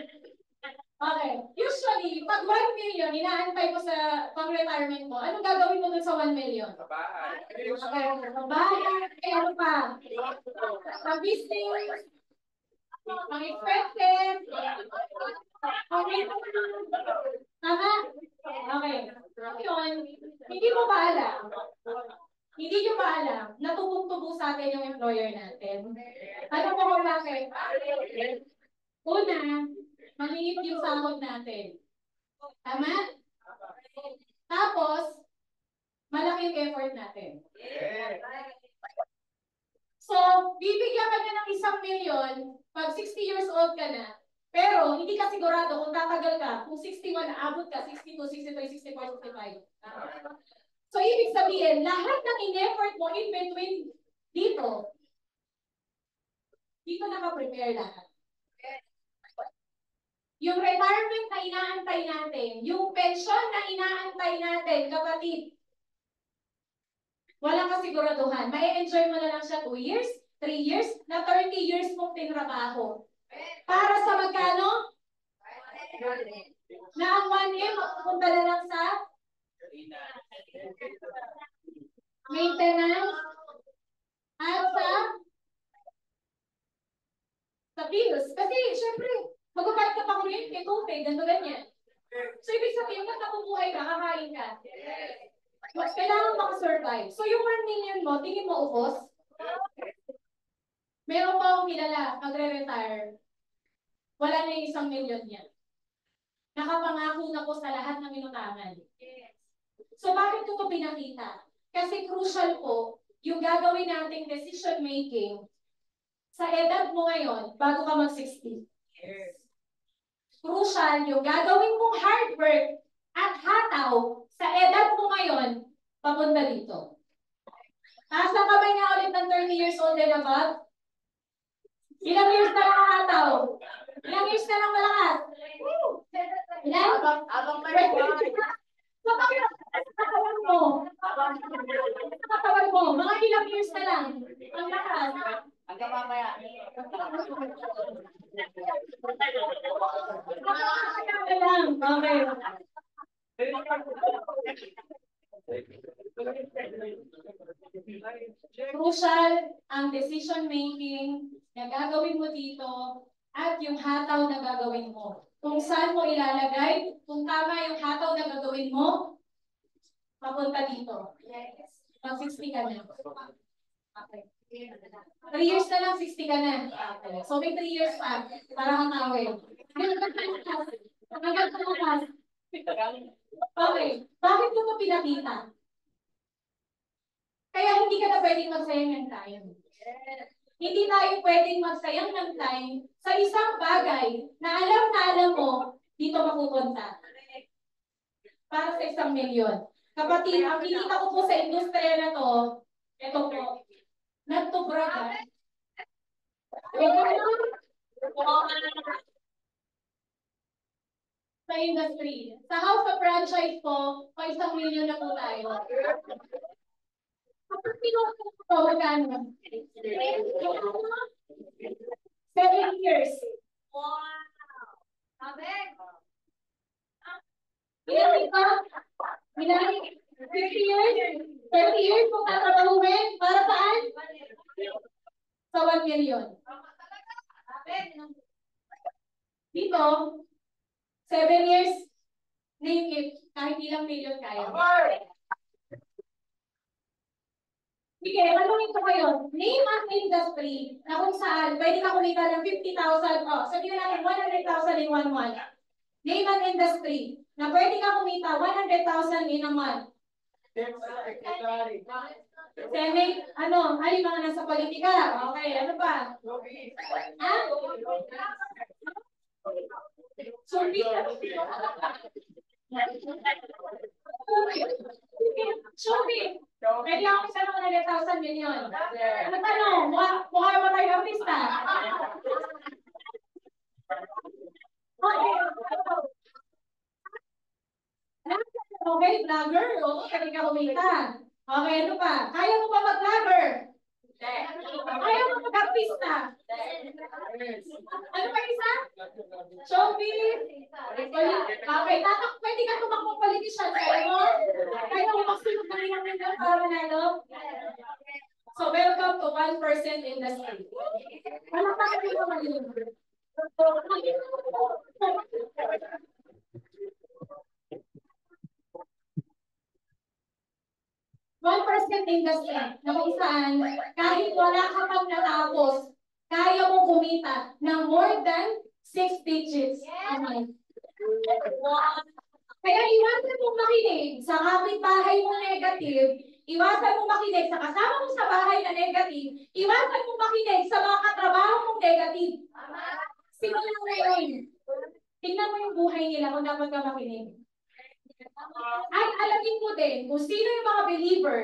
Okay. Usually, pag 1,000,000, inaantay mo sa pang-retirement mo, anong gagawin mo dun sa 1,000,000? Sa bahay. Okay. Sa bahay. Ano pa? Sa business. Ang expected. Okay. Tama? Okay. Ngayon, hindi mo ba alam? Hindi nyo ba alam na tubong-tubo sa atin yung employer natin? Ano mo kung bakit? Una, maliit yung sahod natin. Tama? Tapos, malaki yung effort natin. So, bibigyan ka na ng 1,000,000 pag 60 years old ka na, pero hindi ka sigurado kung tatagal ka, kung 61 abot ka, 62, 63, 64, 65. So, ibig sabihin, lahat ng in-effort mo in between dito naka-prepare lahat. Yung retirement na inaantay natin, yung pension na inaantay natin, kapatid, walang kasiguraduhan. May-enjoy mo na lang siya 2 years, 3 years, na 30 years mong tinrabaho. Para sa magkano? Na ang 1 year, mapupunta na lang sa maintenance at sa bills. Kasi, syempre, magbabayad ka pa kuryente, tubig, ganyan. So, ibig sabihin, kung nabubuhay ka, kakain ka. Mas kailangan makasurvive. So, yung 1,000,000 mo, tingin mo ubos? Meron pa akong kilala, magre-retire. Wala na yung 1,000,000 niya. Nakapangako na po sa lahat ng inutangan. So, bakit ko ito pinakita? Kasi crucial po, yung gagawin nating decision making sa edad mo ngayon, bago ka mag-60. Crucial yung gagawin mong hard work at hataw sa edad mo ngayon, papunta dito. Taas na kamay nga ulit ng 30 years old and above. Ilang years na lang hataw? Ilang years na lang malakas? Ilan? So, bakit katawan mo? Katawan mo, mga ilang years na lang ang lakas. Hanggang mamaya. Okay. Crucial ang decision making na gagawin mo dito at yung hataw na gagawin mo. Kung saan mo ilalagay, kung tama yung hataw na gagawin mo, papunta dito. Pag 60 ka na. Okay. 3 years na lang, 60 ka na. So may 3 years pa para hatawin. Hanggang bukas. Okay, bakit ko ito pinakita? Kaya hindi ka na pwedeng magsayang ng time. Hindi tayo pwedeng magsayang ng time sa isang bagay na alam mo, dito mapupunta. Para sa 1 milyon. Kapatid, ang kinita ko po sa industriya na to, ito po, not to brag, sa industry. Sa house of franchise po, pa 1 milyon na po tayo. Kapag pinuha ko, magkano? 7 years. Wow! Sabi? Ilan ka? Ilan? 50 years? 30 years kung tatrabahuin? Para saan? Sa 1 million. Dito, 7 years, name it, kahit ilang million kaya. Sige, tanungin ko kayo, name an industry na kung saan pwede ka kumita ng 50,000, sabihin natin 100,000 in 1 month. Name an industry na pwede ka kumita 100,000 in a month. Senate, ano yung mga nasa politika? Okay, ano pa? Ha? Shopee. Shopee. Pwede ako isa ng 100,000 million. Ano tanong? Mukha mo tayo artista? Okay, vlogger. Oo, pwede ka kumita. Okay, ano pa? Kaya mo ba mag-vlogger? Kaya mo mag-artista? Ano pa isa? Showbiz? Okay, pwede ka tumakbong politician. Kaya mo? Kaya mo magsunod na rin ang million para manalo? So, welcome to 1% industry. Wala pa kayo ba malilim? 1% industry na kung saan kahit wala ka pang natapos, kaya mong kumita ng more than 6 digits a month. Kaya iwasan mong makinig sa kapitbahay mong negative, iwasan mong makinig sa kasama mo sa bahay na negative, iwasan mong makinig sa mga katrabaho mong negative. Simulan mo ngayon. Tingnan mo yung buhay nila kung dapat ka makinig. At alamin mo din kung sino yung mga believer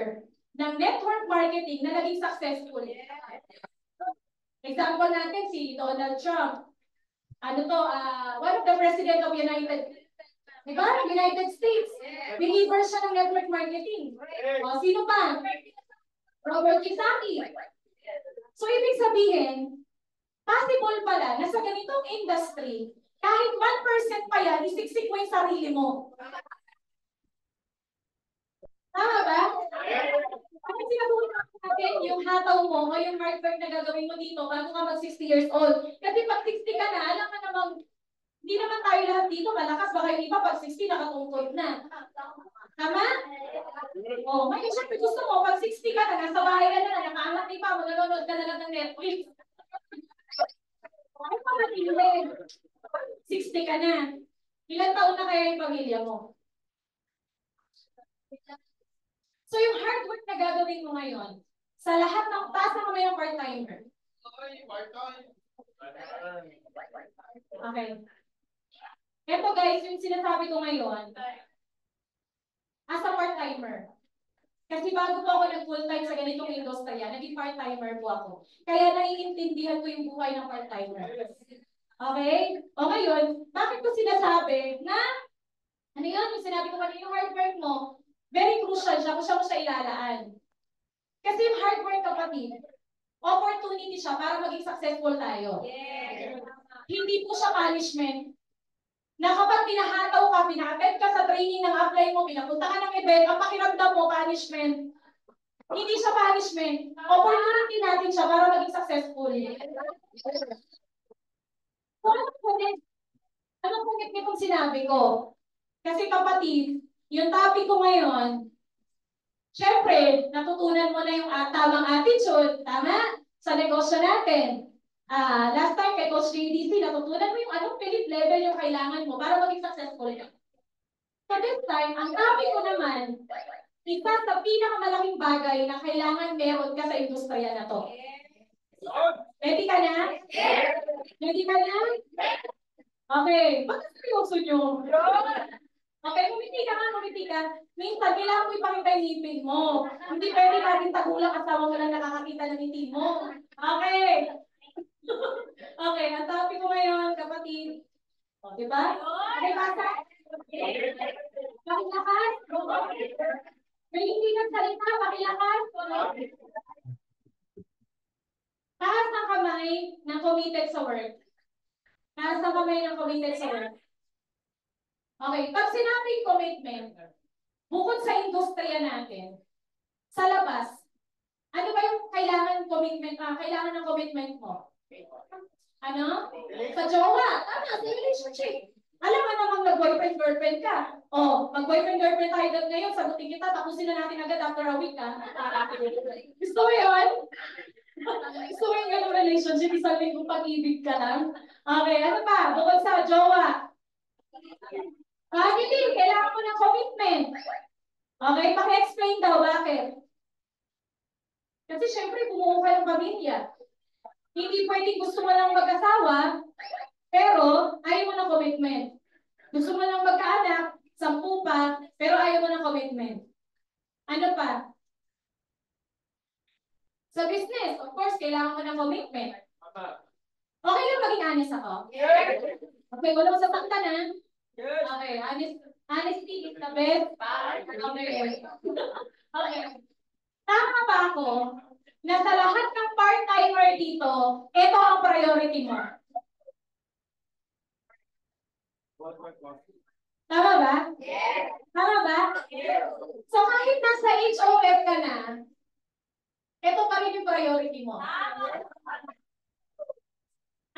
ng network marketing na naging successful. Example natin si Donald Trump. One of the president of United States. Believer siya ng network marketing. O, sino pa? Robert Kiyosaki. So, ibig sabihin, possible pala na sa ganitong industry, kahit 1% pa yan, isiksik mo yung sarili mo. Tama ba? Kapag sinabuhin natin yung hataw mo o yung hard work na gagawin mo dito bago ka mag 60 years old. Kasi pag 60 ka na, alam ka namang hindi naman tayo lahat dito malakas. Baka yung iba pag 60 nakatungkod na. Tama? O, ngayon syempre gusto mo, pag 60 ka na, nasa bahay ka na, nakaangat pa mo, nanonood ka na lang ng Netflix. Ano pa matindi? 60 ka na. Ilan taon na kaya yung pamilya mo? So yung hard work na gagawin mo ngayon, sa lahat ng tasa kami ng part-timer. Okay. Ito guys, yung sinasabi ko ngayon, as a part-timer. Kasi bago po ako nag-full-time sa ganitong industriya, naging part-timer po ako. Kaya naiintindihan ko yung buhay ng part-timer. Okay? O ngayon, bakit ko sinasabi na, ano yun, yung sinabi ko kanina, yung hard work mo, very crucial siya kung saan mo siya ilalaan. Kasi yung hard work, kapatid, opportunity siya para maging successful tayo. Yeah. Hindi po siya punishment. Na kapag pinahataw ka, pina-attend ka sa training ng apply mo, pinapunta ka ng event, ang pakiramdam mo, punishment. Hindi siya punishment. Opportunity natin siya para maging successful. Ano punit nitong sinabi ko? Kasi kapatid, yung topic ko ngayon, Siyempre, natutunan mo na yung tamang attitude, tama? Sa negosyo natin. Last time kay Coach JDC, natutunan mo yung anong Philip level yung kailangan mo para maging successful ka. So this time, ang topic ko naman, isa sa pinakamalaking bagay na kailangan meron ka sa industriya na to. Ready ka na? Ready ka na? Okay. Bakit seryoso nyo? Okay, kumiti ka nga, kumiti ka. Minsan, kailangan mo ipakita yung ngipin mo. Hindi pwede natin tagulang kasama mo lang nakakakita ng ngiti mo. Okay. Okay, ang topic ko ngayon, kapatid. O, diba? Okay, basa? Pakilakas? May hindi nagsalita, pakilakas? Taas ng kamay ng committed sa work. Taas ng kamay ng committed sa work. Okay, pag sinabing commitment, bukod sa industriya natin, sa labas, ano ba yung kailangan ng commitment mo? Ano? Sa jowa. Tama, sa relationship. Alam mo namang nag-boyfriend-girlfriend ka. O, mag-boyfriend-girlfriend tayo ngayon, sagutin kita, tapusin na natin agad after a week, ha? Gusto mo yun? Gusto mo yung ganong relationship, isang linggong pag-ibig ka lang? Okay, ano pa? Bukod sa jowa. Hindi, kailangan mo ng commitment. Okay, paki-explain daw, bakit? Kasi syempre, bumuo ka ng pamilya. Hindi pwedeng gusto mo lang mag-asawa, pero ayaw mo ng commitment. Gusto mo lang magkaanak, 10 pa, pero ayaw mo ng commitment. Ano pa? Sa business, of course, kailangan mo ng commitment. Okay lang maging honest ako? Okay, wala mo sa takta na. Okay, honesty is the best. Okay. Okay. Tama ba ako na sa lahat ng part-timer dito, ito ang priority mo? Tama ba? Tama ba? So kahit nasa HOF ka na, ito pa rin yung priority mo.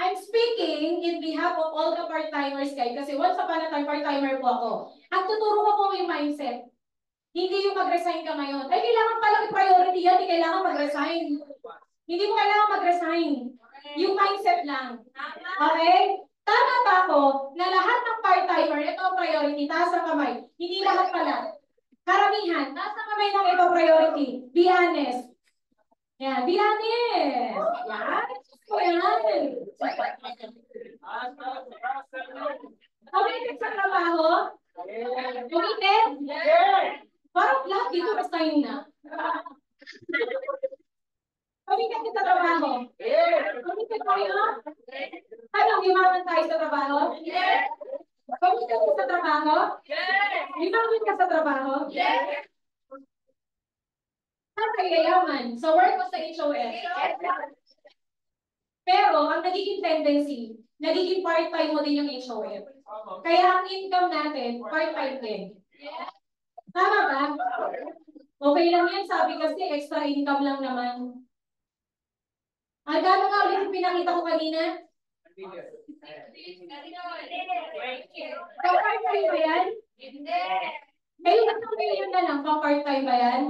I'm speaking in behalf of all the part-timers, guys, kasi once upon a time, part-timer po ako. At tuturo ko po yung mindset. Hindi yung mag-resign ka ngayon. Ay, kailangan pala priority yan, hindi kailangan mag-resign. Hindi mo kailangan mag-resign. Yung mindset lang. Okay? Tama ba ako na lahat ng part-timer, ito ang priority, taas ang kamay. Hindi lahat pala. Karamihan, taas ang kamay ng ito priority. Be honest. Yan, be honest. Yan. Committed sa trabaho? Committed? Parang lahat dito resign na. Committed sa trabaho? Committed kayo? Anong yumaman tayo sa trabaho? Committed ka sa trabaho? Yumaman ka sa trabaho? Saan kayo yayaman? Sa work o sa HOF? Pero, ang nagiging tendency, nagiging part-time mo din yung HOF. Kaya ang income natin, part-time din. Tama ba? Okay lang yan, sabi kasi extra income lang naman. Gano'n nga ulit yung pinakita ko kanina? Pa-part-time ba yan? Hindi. Kayo na million na lang, pa-part-time ba yan?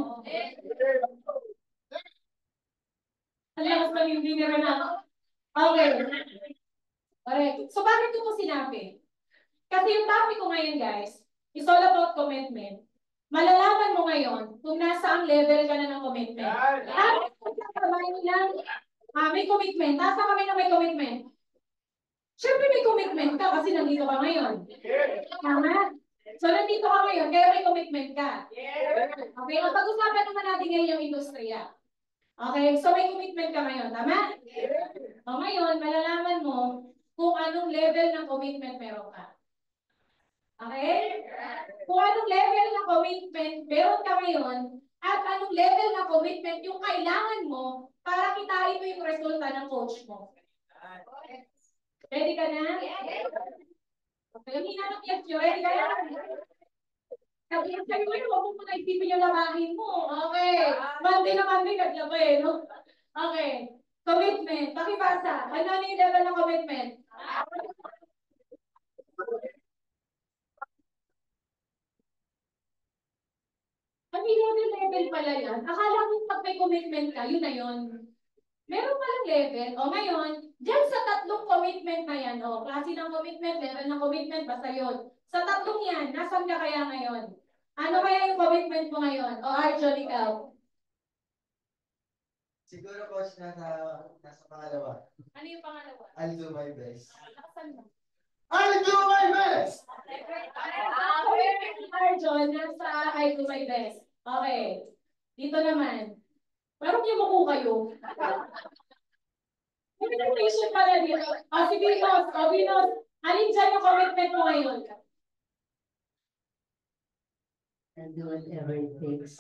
Ang lakas ng hindi na rin ako. Okay. Correct. So, bakit ko po sinabi? Kasi yung topic ko ngayon, guys, is all about commitment. Malalaman mo ngayon kung nasa ang level ka na ng commitment. May commitment. Nasa kami na may commitment. Siyempre may commitment ka kasi nandito ka ngayon. Tama? So, nandito ka ngayon, kaya may commitment ka. Okay? O, pag-usapan naman natin ngayon yung industriya. Okay? So, may commitment ka ngayon. Tama? O, ngayon, malalaman mo kung anong level ng commitment meron ka. Okay? Kung anong level ng commitment meron ka ngayon, at anong level ng commitment yung kailangan mo para kitain mo yung resulta ng coach mo. Ready ka na? Okay, hindi na lang yes, ready ka na? Sabi ko sa'yo, huwag mo na isipin yung labahin mo. Okay. Monday na Monday, naglaba eh, no? Okay. Commitment. Pakibasa. Ano yung level ng commitment? May level pala yan. Akala mo pag may commitment ka, yun na yun. Meron palang level. O ngayon, dyan sa tatlong commitment na yan, o klase ng commitment, level ng commitment, basta yun. Sa tatlong yan, nasan ka kaya ngayon? Ano kaya yung commitment mo ngayon? O Arjun, ikaw? Siguro coach nasa pangalawa. Ano yung pangalawa? I'll do my best. Nakasan mo? I'll do my best! Arjun, nasa I do my best. Okay. Dito naman. Parang yumuko kayo. Communication pala dito. Si Venus. Venus. Alin dyan yung commitment mo ngayon? I'll do whatever it takes.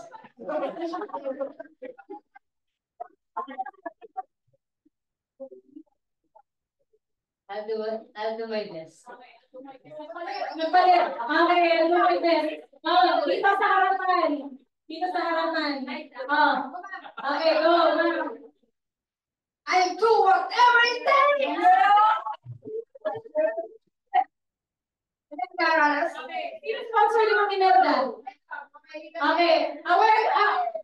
I'll do my best. Nagpalit. Okay, I'll do my best. Dito sa harapan. Dito sa harapan. Okay, go. I'll do whatever it takes! Sino sponsor yung mga Imelda? Okay.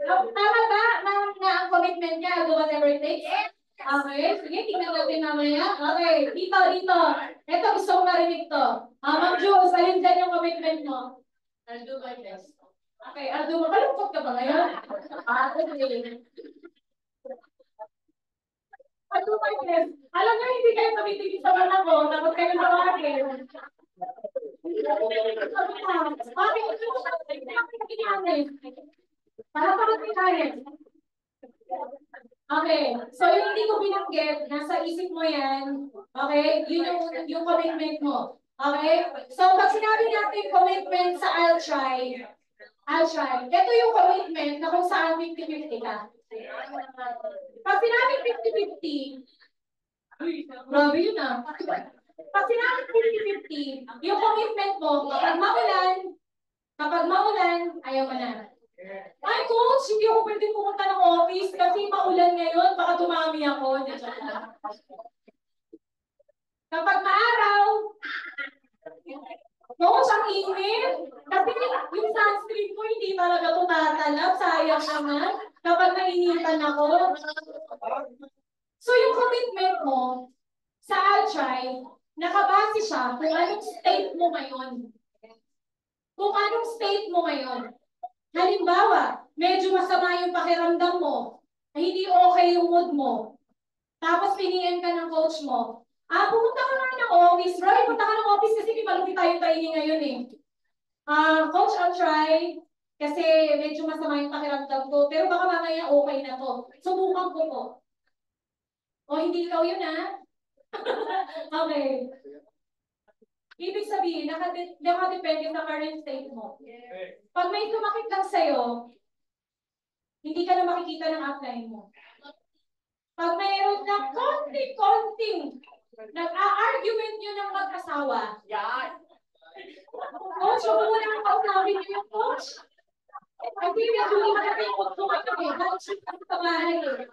Tama ba na ang commitment niya? I'll do whatever it takes? Okay. Sige, tingnan natin mamaya. Okay. Dito. Ito, gusto ko marinig to. Ma'am Jules, alin dyan yung commitment mo? I'll do my best. Okay, I'll do. Malungkot ka ba ngayon? I'll do my best. Alam nyo, hindi kayo tumitigil sa mata ko. Tapos kayo sa akin. Okay, so yung hindi ko binanggit, nasa isip mo yan, okay, yun yung commitment mo, okay? So pag sinabi natin commitment sa I'll try, ito yung commitment na kung saan 50-50 ka. Pag sinabi 50-50, grabe yun ah. Pag sinabi 50-50, yung commitment mo, kapag maulan, ayaw mo na. Ay, coach, hindi ako pwede pumunta ng office kasi maulan ngayon, baka dumami ako. Kapag maaraw, coach, ang init. Kasi yung sunscreen ko, hindi talaga tumatalab. Sayang naman. Kapag nainitan ako. So, yung commitment mo sa I'll try, nakabase siya kung anong state mo ngayon. Kung anong state mo ngayon. Halimbawa, medyo masama yung pakiramdam mo, hindi okay yung mood mo, tapos piniin ka ng coach mo, pumunta ka nga ng office, Roy, punta ka ng office kasi may malupit tayong training ngayon eh. Coach, I'll try, kasi medyo masama yung pakiramdam ko, pero baka mamaya okay na to. Subukan ko po. O hindi ikaw yun ha? Okay. Ibig sabihin, nakadepende sa current state mo. Pag may tumakit lang sa'yo, hindi ka na makikita ng upline mo. Pag mayroon na konting nag-a-argument nyo ng mag-asawa, coach, huwag mo na kausapin nyo yung coach. Kasi medyo hindi ka na yung kumain eh. Coach, sa bahay eh.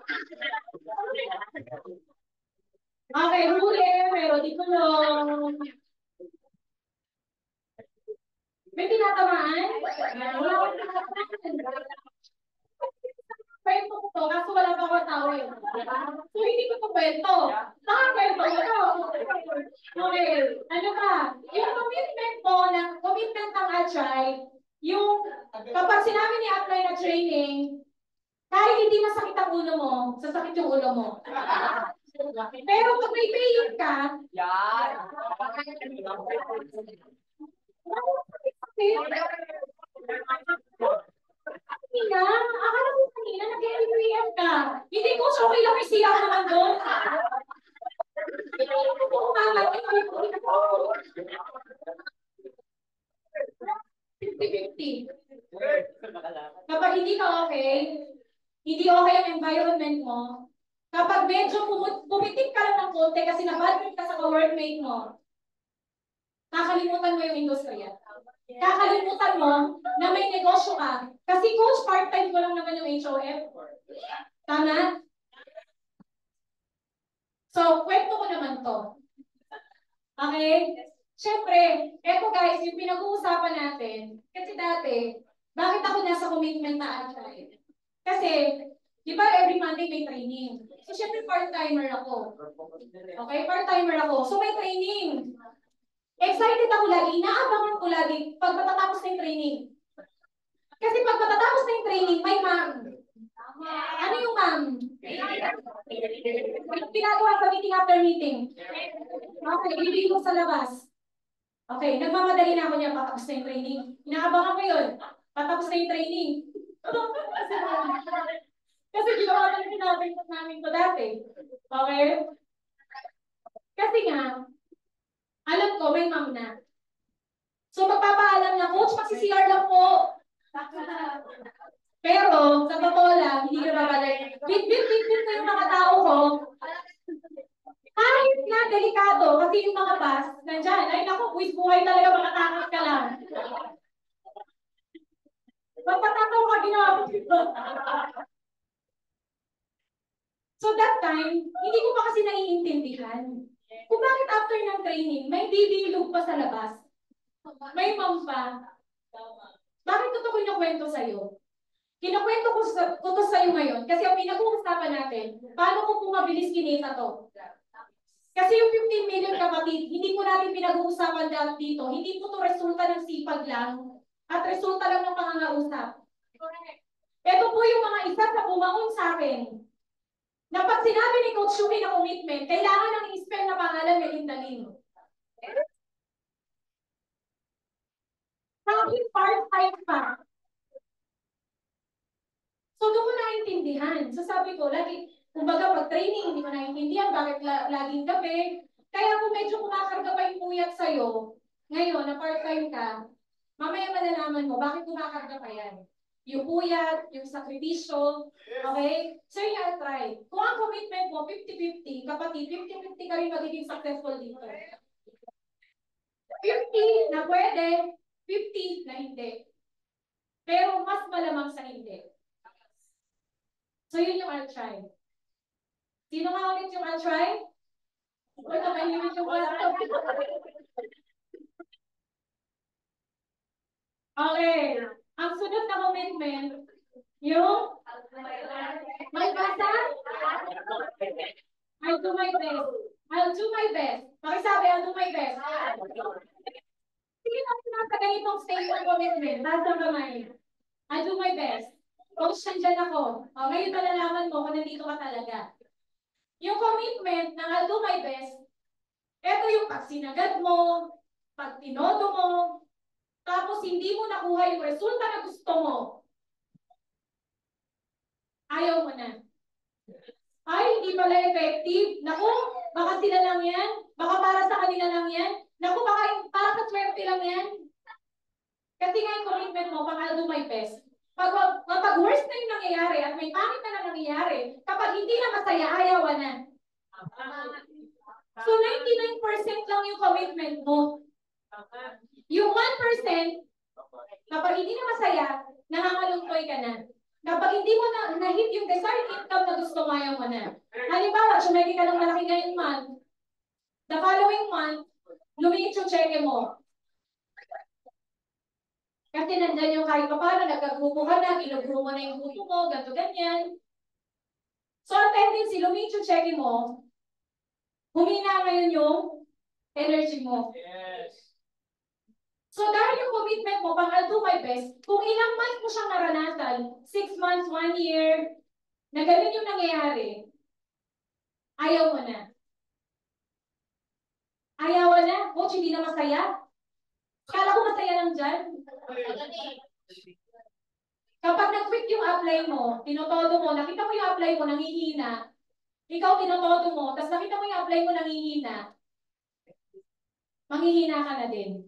Okay, huli, pero di ko lang. May tinatamaan? Wala akong tinatamaan. Kwento ko to, kaso wala pa ako tao eh. So, hindi ko to kwento. Nakakwento ko to. Okay, ano ba? Yung commitment mo, commitment ng Atry, yung kapag sinabi ni Apply na training, kahit hindi masakit ang ulo mo, sasakit yung ulo mo. Pero pag may paying ka, akala ko kanina nag-LPM ka. Hindi ko okay lang may siya naman doon. Hindi ko umangat. 50-50. Kapag hindi ka okay, hindi okay ang environment mo, kapag medyo pumitik ka lang ng konti kasi nabadmit ka sa ka-workmate mo, kakalimutan mo yung industriya. Kakalimutan mo na may negosyo ka. Kasi coach, part-time ko lang naman yung HOF. Tama? So, kwento ko naman to. Okay? Siyempre, eto guys, yung pinag-uusapan natin, kasi dati, Bakit ako nasa commitment na Altribe? Kasi, di ba every Monday may training? So, syempre part-timer ako. Okay, part-timer ako. So, may training. Excited ako lagi, inaabangan ko lagi pag matatapos na yung training. Kasi pag matatapos na yung training, may ma'am. Ano yung ma'am? Pinagawa sa meeting after meeting. Okay, ibigay ko sa labas. Okay, nagmamadali na ako niya patapos na yung training. Inaabangan ko yun. Patapos na yung training. Kasi ginawa namin ko dati. Okay? Kasi nga, alam ko, may ma'am na. So, magpapaalam na, Coach, magsi-CR lang po. Pero, sa totoo lang, hindi ko babalik. Bit-bit ko yung mga tao ko. Kahit na delikado, kasi yung mga bus, nandyan, ay naku, buwis buhay talaga, makatakas ka lang. Magpatataw ka, ginawa ko dito. So that time, hindi ko pa kasi naiintindihan. Kung bakit after ng training, may bibilog pa sa labas. May ma'am pa. Bakit ko ito kinukwento sa'yo? Kinukwento ko to sa'yo ngayon kasi ang pinag-uusapan natin, paano ko pumabilis kinita to? Kasi yung 15 million kapatid, hindi po natin pinag-uusapan dito. Hindi po to resulta ng sipag lang at resulta lang ng pangangausap. Ito po yung mga isa sa bumangon sa akin na pag sinabi ni Coach Shuki na commitment, kailangan ng i-spell na pangalan Melinda Lim. Kahit part-time pa. So doon ko naintindihan. So sabi ko, lagi, kumbaga pag training, hindi ko naintindihan bakit laging gabi. Kaya kung medyo kumakarga pa yung puyat sa'yo, ngayon na part-time ka, mamaya malalaman mo bakit kumakarga pa yan. Yung puyat, yung sakripisyo, okay? So yun yung try. Kung ang commitment mo, 50-50, kapatid, 50-50 ka rin magiging successful dito. 50 na pwede, 50 na hindi. Pero mas malamang sa hindi. So yun yung I'll try. Sino nga ulit yung I'll try? Ito may limit yung wala. Okay. Ang sunod na commitment, yung may basa? I'll do my best. I'll do my best. Pakisabi, I'll do my best. Sige natin nasa ganitong state ng commitment. Nasa kamay. I'll do my best. Coach, nandyan ako. O, ngayon malalaman mo kung nandito ka talaga. Yung commitment na I'll do my best, eto yung pag sinagad mo, pag tinodo mo, tapos hindi mo nakuha yung resulta na gusto mo, ayaw mo na. Ay, hindi pala effective. Naku, baka sila lang yan. Baka para sa kanila lang yan. Naku, baka para sa swerte lang yan. Kasi nga yung commitment mo, pang I'll do my best. Pag worst na yung nangyayari at may pangit na nangyayari, kapag hindi na masaya, ayaw na. So 99% lang yung commitment mo. Yung 1%, kapag hindi na masaya, nangangalungkoy ka na. Kapag hindi mo na-hit yung desired income na gusto mo, ayaw mo na. Halimbawa, sumegi ka ng malaki ngayong month, the following month, lumiit yung cheque mo. Kasi nandyan yung kahit pa paano, nagkagrupo ka na, ginugrupo mo na yung grupo mo, ganto ganyan. So, ang tendency, lumiit yung cheque mo, humina ngayon yung energy mo. Yes. So, dahil yung commitment mo, pang I'll do my best, kung ilang months mo siyang naranasan, 6 months, 1 year, na ganun yung nangyayari, ayaw mo na. Ayaw na? Coach, hindi na masaya? Kala ko masaya lang dyan. Kapag nag-quit yung apply mo, tinotodo mo, nakita mo yung apply mo, nangihina, ikaw tinotodo mo, tapos nakita mo yung apply mo, nangihina, manghihina ka na din.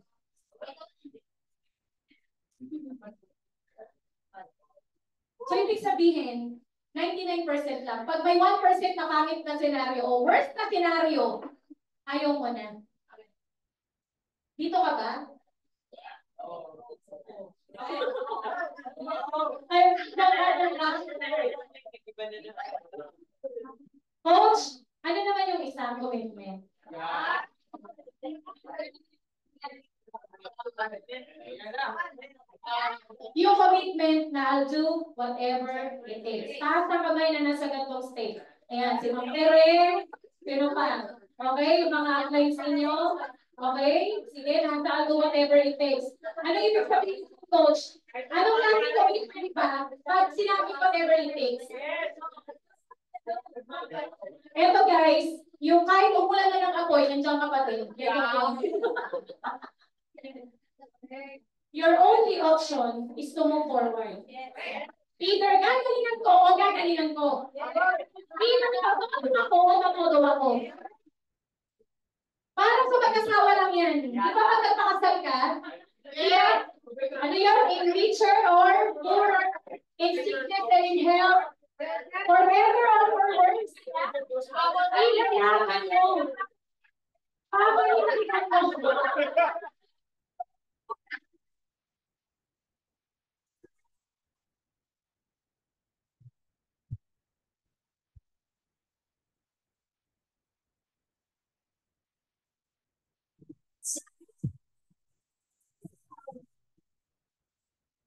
So, ibig sabihin, 99% lang. Pag may 1% na pangit na senaryo o worst na senaryo, ayaw mo na. Dito ka ba? Coach, ano naman yung isang commitment? Yung commitment na I'll do whatever it takes. Taas ng kamay na nasa ganitong state. Ayan, si Ma'am Tere, sino pa? Okay, yung mga clients ninyo. Okay, sige, nasa I'll do whatever it takes. Ano ibig sabihin, coach? Anong laging commitment ba? Pag sinabi whatever it takes. Eto guys, yung kahit umulan na ng apoy, nandiyan ka pa din. Your only option is to move forward. Either gagalingan ko o gagalingan ko. Either matutuwa ako o matutuwa ako. Para sa mag-asawa lang yan. Di ba pag nagpakasal ka? Yeah. Ano yun? In richer or poor, in sickness and in health, for better or for worse. Ilan mo. Ilan mo.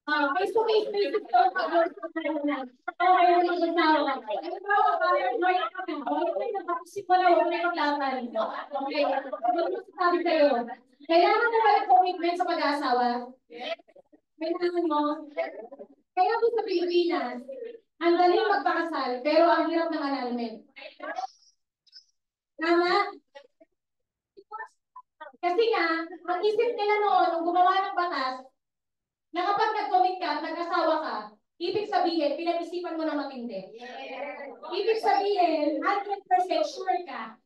Face-to-face basis ko, pag-work ko na lang. Okay, yung mag-asawa. Halimbawa, parang right now, okay, nakasimula, wala yung laban. Okay, ano masasabi sa'yo? Kailangan mo ba yung commitment sa pag-asawa? Kailangan mo? Kaya po sa Pilipinas, ang daling magpakasal, pero ang hirap ng annulment. Tama? Kasi nga, ang isip nila noon, nung gumawa ng batas, na kapag nag-commit ka at nag-asawa ka, ibig sabihin, pinag-isipan mo na matindi. Ibig sabihin, 100% sure ka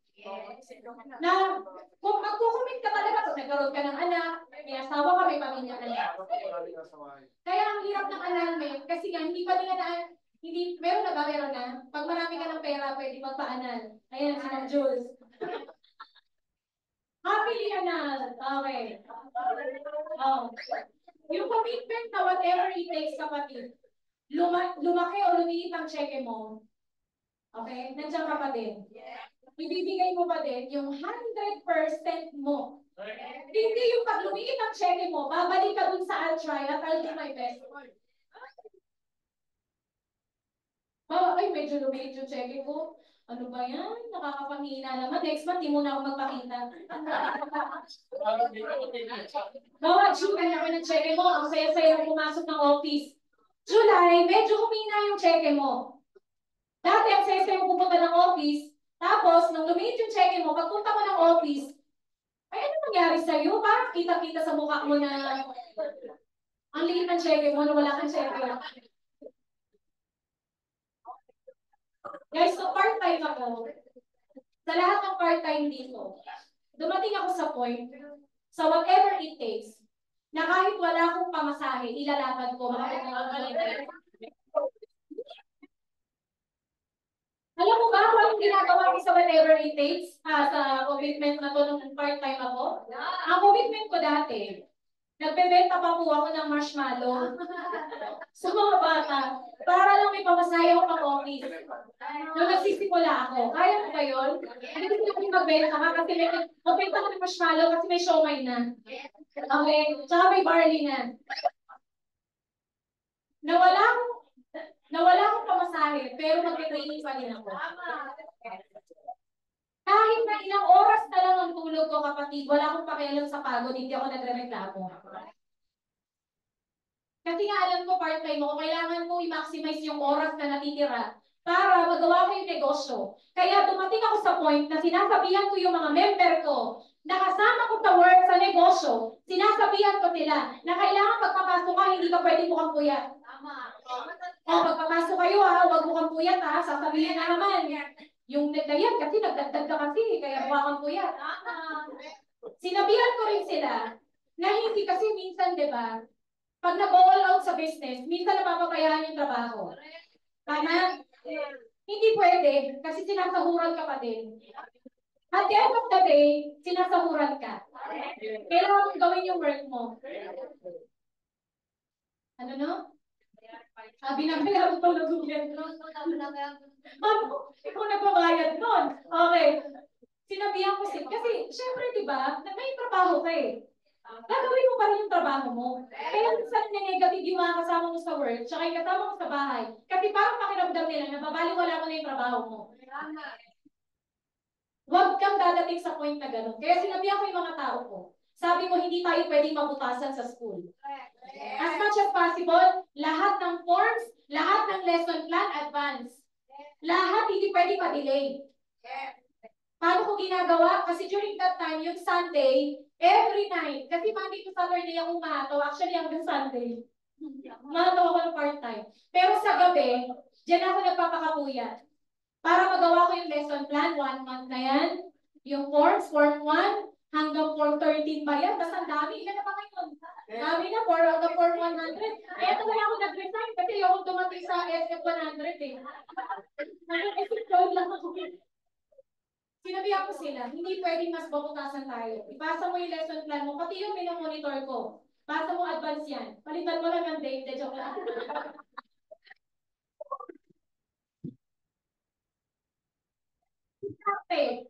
na kung magkukumit ka talaga, kung nagkaroon ka ng anak, may asawa ka, may pamilya ka na. Kaya ang hirap ng annulment, kasi nga, hindi pa nila na, hindi, meron na ba? Meron na? Pag marami ka ng pera, pwede magpa-annul. Ayan, si Ma'am Jules. Happily annulled. Okay. Oh. Yung commitment na whatever it takes, kapatid, lumaki o lumiit ang cheque mo, okay? Nandiyan ka pa din. Ibibigay mo pa din yung 100% mo. Hindi yung pag lumiit ang cheque mo, babalik ka dun sa I'll try at I'll do my best. Ay, medyo lumiit yung cheque ko. Ano ba yan? Nakakapangina naman. Next month, di muna ako magpakita. Bawa, June, kanya ko ng cheque mo. Ang saya-saya mo pumasok ng office. July, medyo humina yung cheque mo. Dati, ang saya-saya mo pupunta ng office. Tapos, nung lumiit yung cheque mo, pagpunta mo ng office, ay, ano nangyari sa'yo? Parang kita-kita sa mukha mo na ang liit ng cheque mo na wala kang cheque. Guys, so part-time ako. Sa lahat ng part-time dito, dumating ako sa point, sa whatever it takes, na kahit wala akong pamasahe, ilalaban ko, makapagpapalagay. Alam mo ba kung anong ginagawa ko sa whatever it takes, sa commitment na to nung part-time ako? Ang commitment ko dati, nagbebenta pa po ako ng marshmallow sa mga bata para lang may pamasahe ako pang office. Nung nagsisimula ako, kaya mo ba yun? Hindi ko yung magbenta ka kasi may magbenta ka ng marshmallow kasi may siomay na. Okay? Tsaka may barley na. Nawala akong pamasahe, pero magte-training pa din ako. Kahit na ilang oras na lang ang tulog ko, kapatid, wala akong pakialam sa pagod, hindi ako nagre-reklamo. Kasi nga alam ko part-time ako, kailangan ko i-maximize yung oras na natitira para magawa ko yung negosyo. Kaya dumating ako sa point na sinasabihan ko yung mga member ko na kasama ko sa work sa negosyo, sinasabihan ko nila na kailangan pagpapasok ka, hindi ka pwede mukhang puyat. O pagpapasok kayo huwag mukhang puyat sasabihin na naman. Yung nagdayan kasi nagdagdag ka kasi, kaya mukha kang puyat. Sinabihan ko rin sila na hindi kasi minsan, di ba, pag nag-all out sa business, minsan napapabayaan yung trabaho. Tama? Hindi pwede, kasi sinasahuran ka pa din. At the end of the day, sinasahuran ka. Kailangan mong gawin yung work mo. Ano no? Binabayaran ko ng gobyerno. Ma'am, ikaw nagbabayad nun. Okay. Sinabihan ko kasi syempre, di ba, may trabaho ka eh. gagawin mo pa rin yung trabaho mo. Kaya minsan na negative yung mga kasama mo sa work, tsaka yung kasama mo sa bahay. Kasi parang pakiramdam nila na babaliwala mo na yung trabaho mo. Huwag kang dadating sa point na gano'n. Kaya sinabihan ko yung mga tao ko. Sabi ko, hindi tayo pwedeng mabutasan sa school. As much as possible, lahat ng forms, lahat ng lesson plan, advance. Lahat hindi pwedeng ma-delay. Paano ko ginagawa? Kasi during that time, yung Sunday, every night, kasi Monday to Saturday ako umataw, actually hanggang Sunday. Umataw ako ng part-time. Pero sa gabi, diyan ako nagpapakapuyat. Para magawa ko yung lesson plan, 1 month na yan. Yung forms, form 1, hanggang form 13 ba yan? Basta ang dami. Ilan na ba ngayon? Dami na, hanggang form 100. Kaya talaga ako nag-resign kasi ako dumating sa SF 100 eh. Nag-SF lang ako. Sinabihan ko sila, hindi pwedeng mas babutasan tayo. Ipasa mo yung lesson plan mo, pati yung minomonitor ko. Pasa mo advance yan. Palitan mo lang ng date, joke lang. Kasi,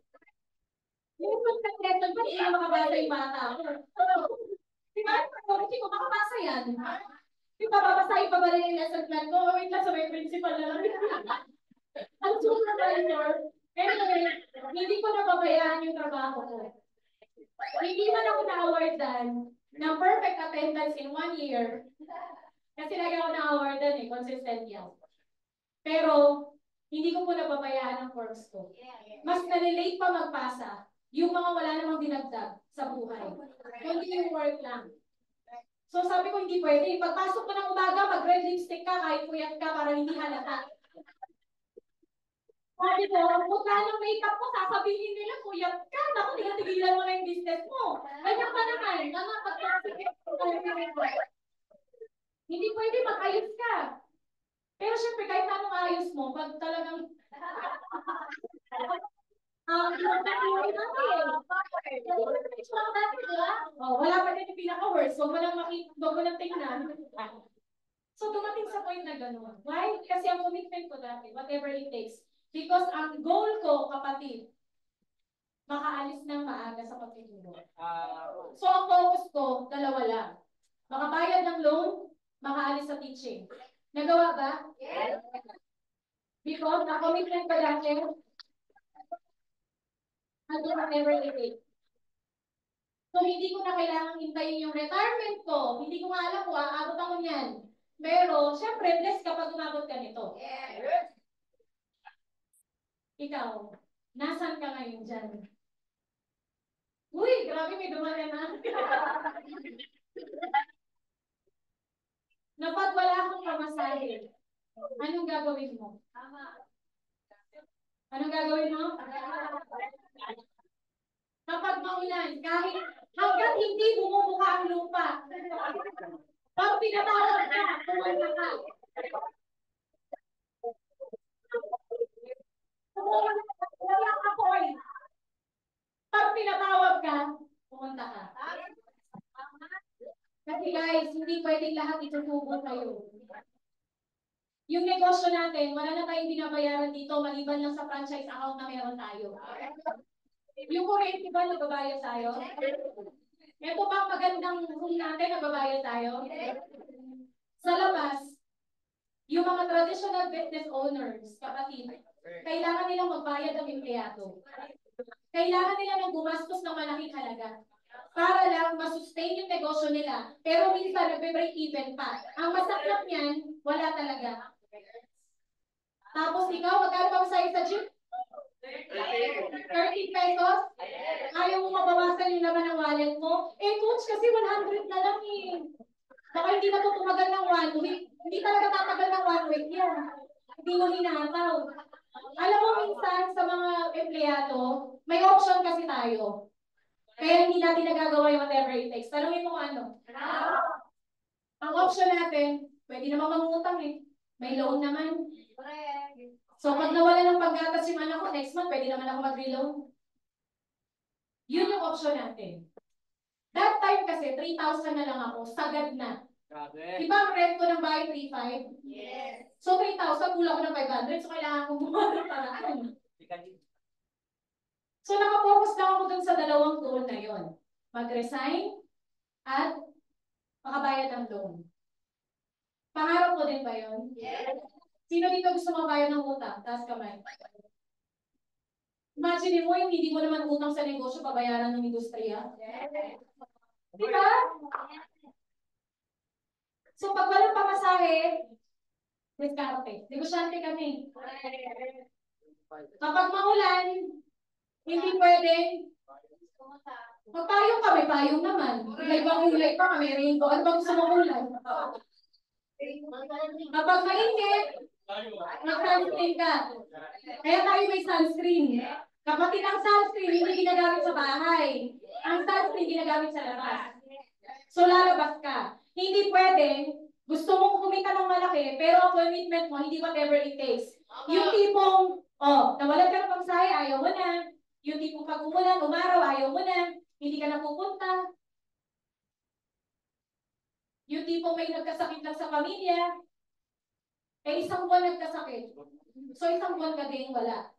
yung lesson plan, hindi na makabasa yung bata. Diba? Kasi kung makabasa yan, di ba babasahin pa ba rin yung lesson plan ko? Wait lang, sabay principal na lang. Ang supervisor, anyway, hindi ko nababayaan yung trabaho ko. Hindi man ako na-awardan ng perfect attendance in 1 year. Kasi lagi ako na-awardan eh, consistent yan. Pero, hindi ko po nababayaan ang forms ko. Mas nalilate pa magpasa yung mga wala namang dinagdag sa buhay. Kundi yung work lang. So sabi ko, hindi pwede. Pagpasok ko ng umaga, mag-red lipstick ka, kahit puyat ka para hindi halata. Sabi ko, mukha ng makeup mo, sasabihin nila, puyat ka, naku, tigilan mo na yung business mo. Ganyan pa naman, hindi pwede mag-ayos ka. Pero syempre, kahit anong ayos mo, pag talagang wala pa din yung pinaka-worst. Huwag mo lang tingnan. So, dumating sa point na gano'n. Why? Kasi ang commitment ko dati, whatever it takes. Because ang goal ko, kapatid, makaalis ng maaga sa pagtuturo. So, ang focus ko, dalawa lang. Makabayad ng loan, makaalis sa teaching. Nagawa ba? Yes. Because ang commitment ko dati, hanggang whatever it takes. So, hindi ko na kailangan hintayin yung retirement ko. Hindi ko nga alam kung aabot ako niyan. Pero, syempre, bless kapag umabot ka nito. Yes. Ikaw, nasan ka ngayon dyan? Uy, grabe, may dumalan na. Napag wala akong pamasahe, anong gagawin mo? Anong gagawin mo? Kapag maulan, kahit hanggang hindi bumubuka ang lupa. Pag pinatawag ka, pumunta ka. Wala ka point. Pag pinatawag ka, pumunta ka. Kasi guys, hindi pwedeng lahat itutubo kayo. Yung negosyo natin, wala na tayong binabayaran dito maliban lang sa franchise account na meron tayo. Yung kuryente ba nagbabayad tayo? Ito bang magandang room natin nagbabayad tayo? Sa labas, yung mga traditional business owners, kapatid, kailangan nilang magbayad ng empleyado. Kailangan nila ng gumastos ng malaking halaga para lang masustain yung negosyo nila. Pero minsan, nagbe-break even pa. Ang masaklap niyan, wala talaga. Tapos ikaw, magkano pa masaya sa gym? 30 pesos? Ayaw mo mabawasan yung laman ng wallet mo? Eh, coach, kasi 100 na lang eh. Baka hindi na ito tumagal ng 1 week. Hindi talaga tatagal ng 1 week yan. Hindi mo hinataw. Alam mo, minsan sa mga empleyado, may option kasi tayo. Kaya hindi natin nagagawa yung whatever it takes. Tanungin mo kung ano. Ang option natin, pwede naman mangutang eh. May loan naman. So pag nawala ng paggatas yung anak ko, next month, pwede naman ako mag-reloan. Yun yung option natin. That time kasi, 3,000 na lang ako, sagad na. Diba ang rent ko ng bahay 3,500? Yes. So 3,000, kulang ko ng 500, so kailangan kong bumawa ng paraan. So nakafocus lang ako dun sa dalawang goal na yon. Mag-resign at makabayad ng loan. Pangarap mo din ba yun? Sino dito gusto mabayad ng utang? Taas kamay. Imagine mo yung hindi mo naman utang sa negosyo, pabayaran ng industriya. Di ba? So pag walang pamasahe, diskarte. Negosyante kami. Kapag maulan, hindi pwedeng magpayong kami, payong naman. Iba-ibang ulay pa kami, rainbow. Ano ba gusto mong ulay? Kapag mainit, mag-sunscreen ka. Kaya tayo may sunscreen. Kapatid ang sunscreen, hindi ginagamit sa bahay. Ang sunscreen ginagamit sa labas. So lalabas ka. Hindi pwedeng, gusto mong kumita ng malaki, pero ang commitment mo, hindi whatever it takes. Yung tipong, nawalan ka ng pagsahe, ayaw mo na. Yung tipong pag umulan, umaraw, ayaw mo na. Hindi ka na pupunta. Yung tipong may nagkasakit lang sa pamilya, isang buwan nagkasakit. So isang buwan ka din wala.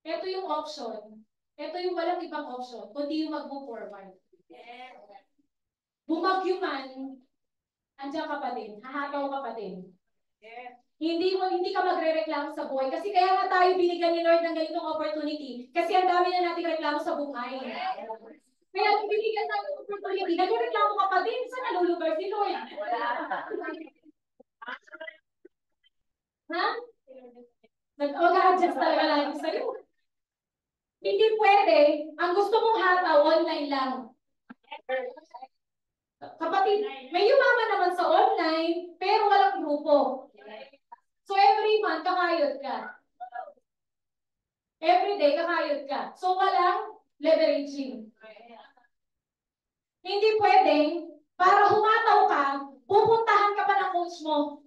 Ito yung option. Ito yung walang ibang option, kundi yung mag-move forward. Bumagyo man, andiyan ka pa din, hahataw ka pa din. Hindi ka magre-reklamo sa buhay. Kasi kaya nga tayo binigyan ni Lord ng ganitong opportunity. Kasi ang dami na nating reklamo sa buhay. Kaya binigyan tayo ng opportunity, nagreklamo ka pa din. Saan nalulugar si Lord? Ha? Nag-adjust talaga lagi sa'yo. Hindi pwede. Ang gusto mong hataw, online lang. Kapatid, may yumaman naman sa online, pero walang grupo. So every month, kakayod ka. Every day, kakayod ka. So walang leveraging. Hindi pwedeng, para humataw ka, pupuntahan ka pa ng coach mo.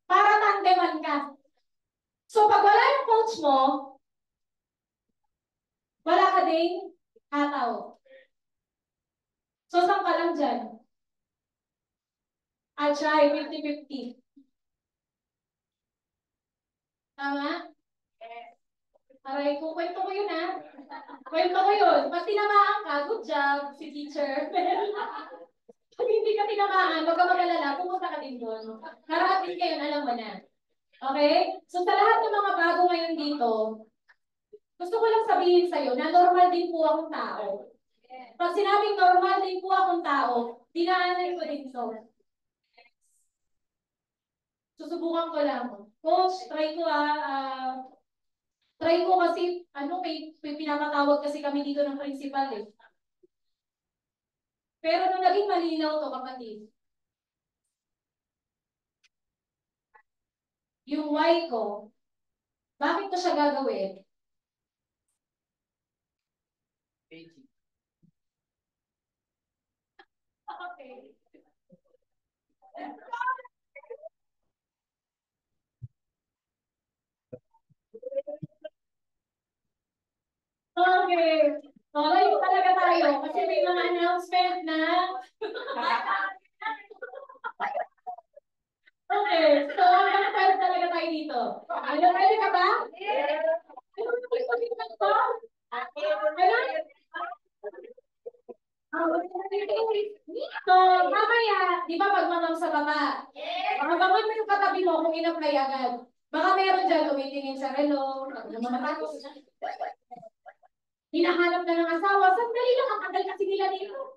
Para tandeman ka. So pag wala yung coach mo, wala ka ding hataw. So saan ka lang dyan? Try 50-50. Tama? Aray ko, kwento ko yun ha. Kwento ko yun. Pag tinamaan ka, good job, si teacher. Pag hindi ka tinamaan, wag ka mag-alala, pumunta ka din doon. Para at least ngayon, alam mo na. Okay? So sa lahat ng mga bago ngayon dito, gusto ko lang sabihin sa'yo na normal din po akong tao. Pag sinabing normal din po akong tao, dinaanan ko din to. Susubukan ko lang. Coach, try ko kasi, may pinapatawag kasi kami dito ng principal eh. Pero nung naging malinaw to, kapatid, yung why ko, bakit ko siya gagawin? Okay. Okay. Okay, talaga tayo. Kasi may mga announcement na. Okay. So, hanggang talaga tayo dito. Ano, ready ka ba? So, mamaya, di ba magmamam sa baba? Makabangon mo yung katabi mo kung in-apply agad. Baka meron dyan tumitingin sa relo, matapos. Hinahanap na ng asawa. Sandali lang, ang tagal kasi nila dito.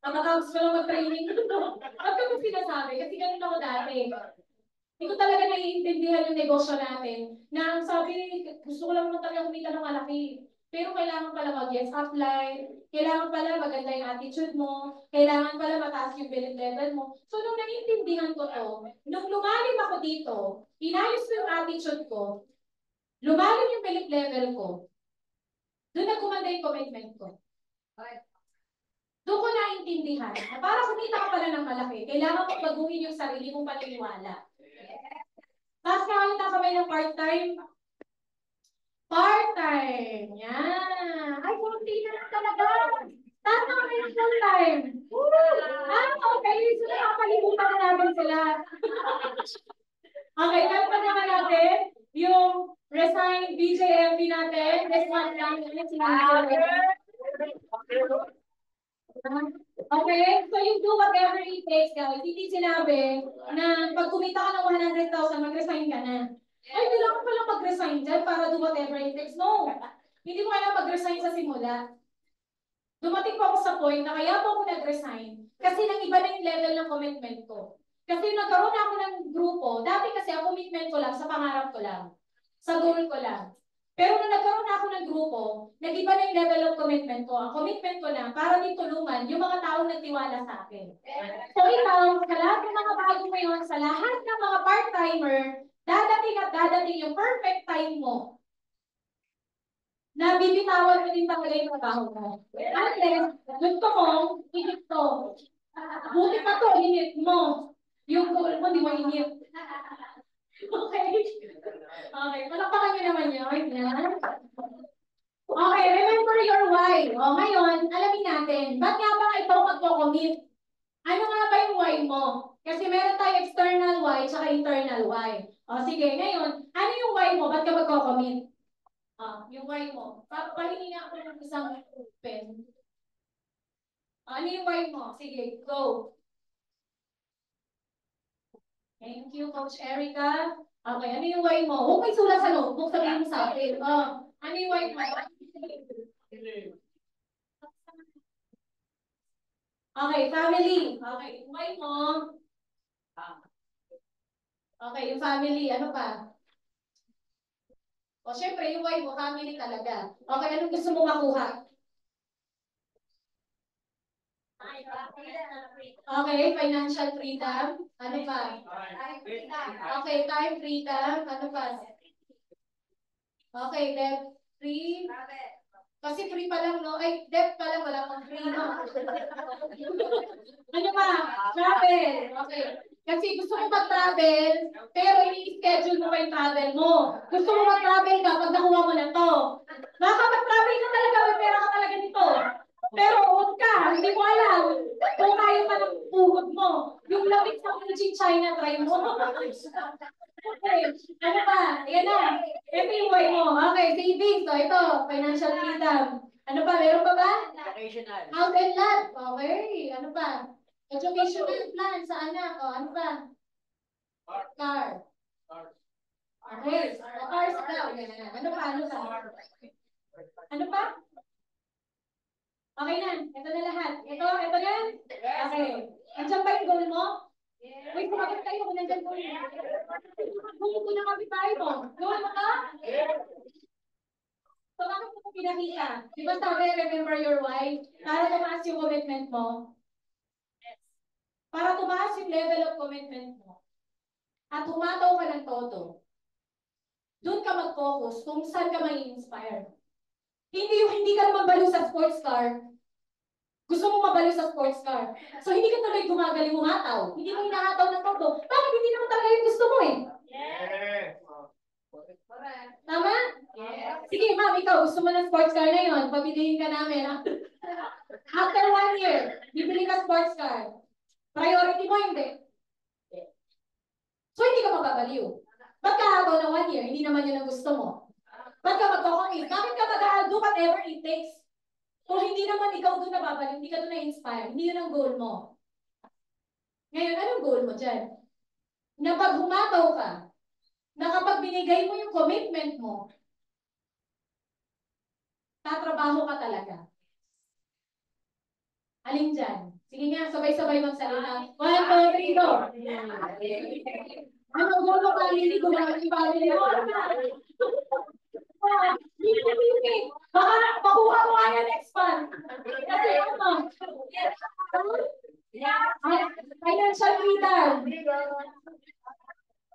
Matapos ko lang mag-training. Ba't ko sinasabi? Kasi ganun ako dati. Hindi ko talaga naiintindihan yung negosyo natin. Na ang sabi, gusto ko lang naman talaga kumita ng malaki. Pero kailangan pala mag-yes upline, kailangan pala maganda yung attitude mo, kailangan pala mataas yung billing level mo. So nung naiintindihan ko to, nung lumalim ako dito, inayos ko yung attitude ko, lumalim yung billing level ko, doon na gumanda yung commitment ko. Doon ko naiintindihan na para kumita ka pala ng malaki, kailangan mo baguhin yung sarili mong paniniwala. Tapos nakakita kami ng part-time. Part-time. Yan. Ay, kunti na lang talaga. Tapos na kami ng full-time. Okay. So nakakalimutan na namin sila. Okay, pa naman natin yung resign BJMP natin. This one lang. Okay, so yung do whatever it takes, guys, hindi sinabi na pag kumita ka ng 100,000, mag-resign ka na. Ay, kailangan ko pala mag-resign dyan para do whatever it takes. No, hindi mo kailangan mag-resign sa simula. Dumating po ako sa point na kaya po ako nag-resign kasi nang iba na yung level ng commitment ko. Kasi nagkaroon ako ng grupo, dati kasi ang commitment ko lang sa pangarap ko lang, sa goal ko lang. Pero nung nagkaroon na ako ng grupo, nag-iba na yung level of commitment ko. Ang commitment ko na para din tulungan yung mga taong nagtiwala sa akin. So ikaw, sa lahat ng mga bago ngayon, sa lahat ng mga part-timer, dadating at dadating yung perfect time mo na bibitawan mo din talaga yung trabaho mo. Unless, gusto mo, init to. Buti pa to, init mo. Yung goal mo, di mo init. Okay? Okay, palakpakan nyo naman yun. Yan. Okay, remember your why. O, ngayon, alamin natin, ba't nga ba ikaw magko-commit? Ano nga ba yung why mo? Kasi meron tayong external why tsaka internal why. O, sige, ngayon, ano yung why mo? Ba't ka magko-commit? Yung why mo. Papahingi nga ako ng isang pen. Ano yung why mo? Sige, go. Thank you, Coach Erica. Okay, ano yung why mo? Huwag may sulat sa notebook, sabihin mo sa akin. Ano yung why mo? Okay, family. Okay, yung why mo. Okay, yung family. Ano pa? O, syempre, yung why mo, family talaga. Okay, anong gusto mo makuha? Okay, financial freedom. Ano pa? Okay, time freedom. Ano pa? Okay, debt free. Kasi free pa lang, no? Ay, debt pa lang, wala pang free, no? Ano pa? Travel. Okay. Kasi gusto mo mag-travel, pero ini-schedule mo pa yung travel mo. Gusto mo mag-travel ka pag nakuha mo na to. Baka mag-travel ka talaga, may pera ka talaga dito. Pero huwag ka, hindi mo alam kung kaya pa ng tuhod mo. Yung lamig sa Beijing, China, try mo. Okay, ano pa? Ayan na. Ito yung way mo. Okay, savings. So, ito, financial freedom. Ano pa? Meron pa ba? Vocational. House and lot. Okay, ano pa? Educational plan sa anak. O, ano pa? Car. Okay, cars daw. Yan. Ano pa? Ano pa? Ano pa? Okay na. Ito na lahat. Ito na? Okay. Andiyan ba yung goal mo? Wait, kumakit tayo kung nandiyan goal mo. Goal ko na kami tayo mo. Goal mo ka? So, bakit mo pinakita? Di ba sabi, remember your why? Para tumaas yung commitment mo. Para tumaas yung level of commitment mo. At humataw ka ng todo. Doon ka mag-focus kung saan ka may inspire. Hindi ka naman baliw sa sports car. Gusto mo mabaliw sa sports car. So, hindi ka tuloy gumagaling humataw. Hindi mo hinahataw ng todo. Bakit hindi naman talaga yung gusto mo eh? Tama? Sige, ma'am, ikaw, gusto mo ng sports car na yun. Pabilihin ka namin. After 1 year, bibili ka sports car. Priority mo, hindi. So, hindi ka mababaliw. Ba't ka hataw ng 1 year? Hindi naman yun ang gusto mo. Ba't ka magkokomit? Bakit ka mag-do whatever it takes? Kung hindi naman ikaw doon nababaliw, hindi ka doon na-inspire, hindi yun ang goal mo. Ngayon, anong goal mo dyan? Na pag humataw ka, na kapag binigay mo yung commitment mo, tatrabaho ka talaga. Alin dyan? Sige nga, sabay-sabay magsalita. 1, 2, 3, go! Ano, goal mo ka, hindi ko ba ibalik mo? Baka makuha mo nga yan next month. Kasi ano? Financial freedom.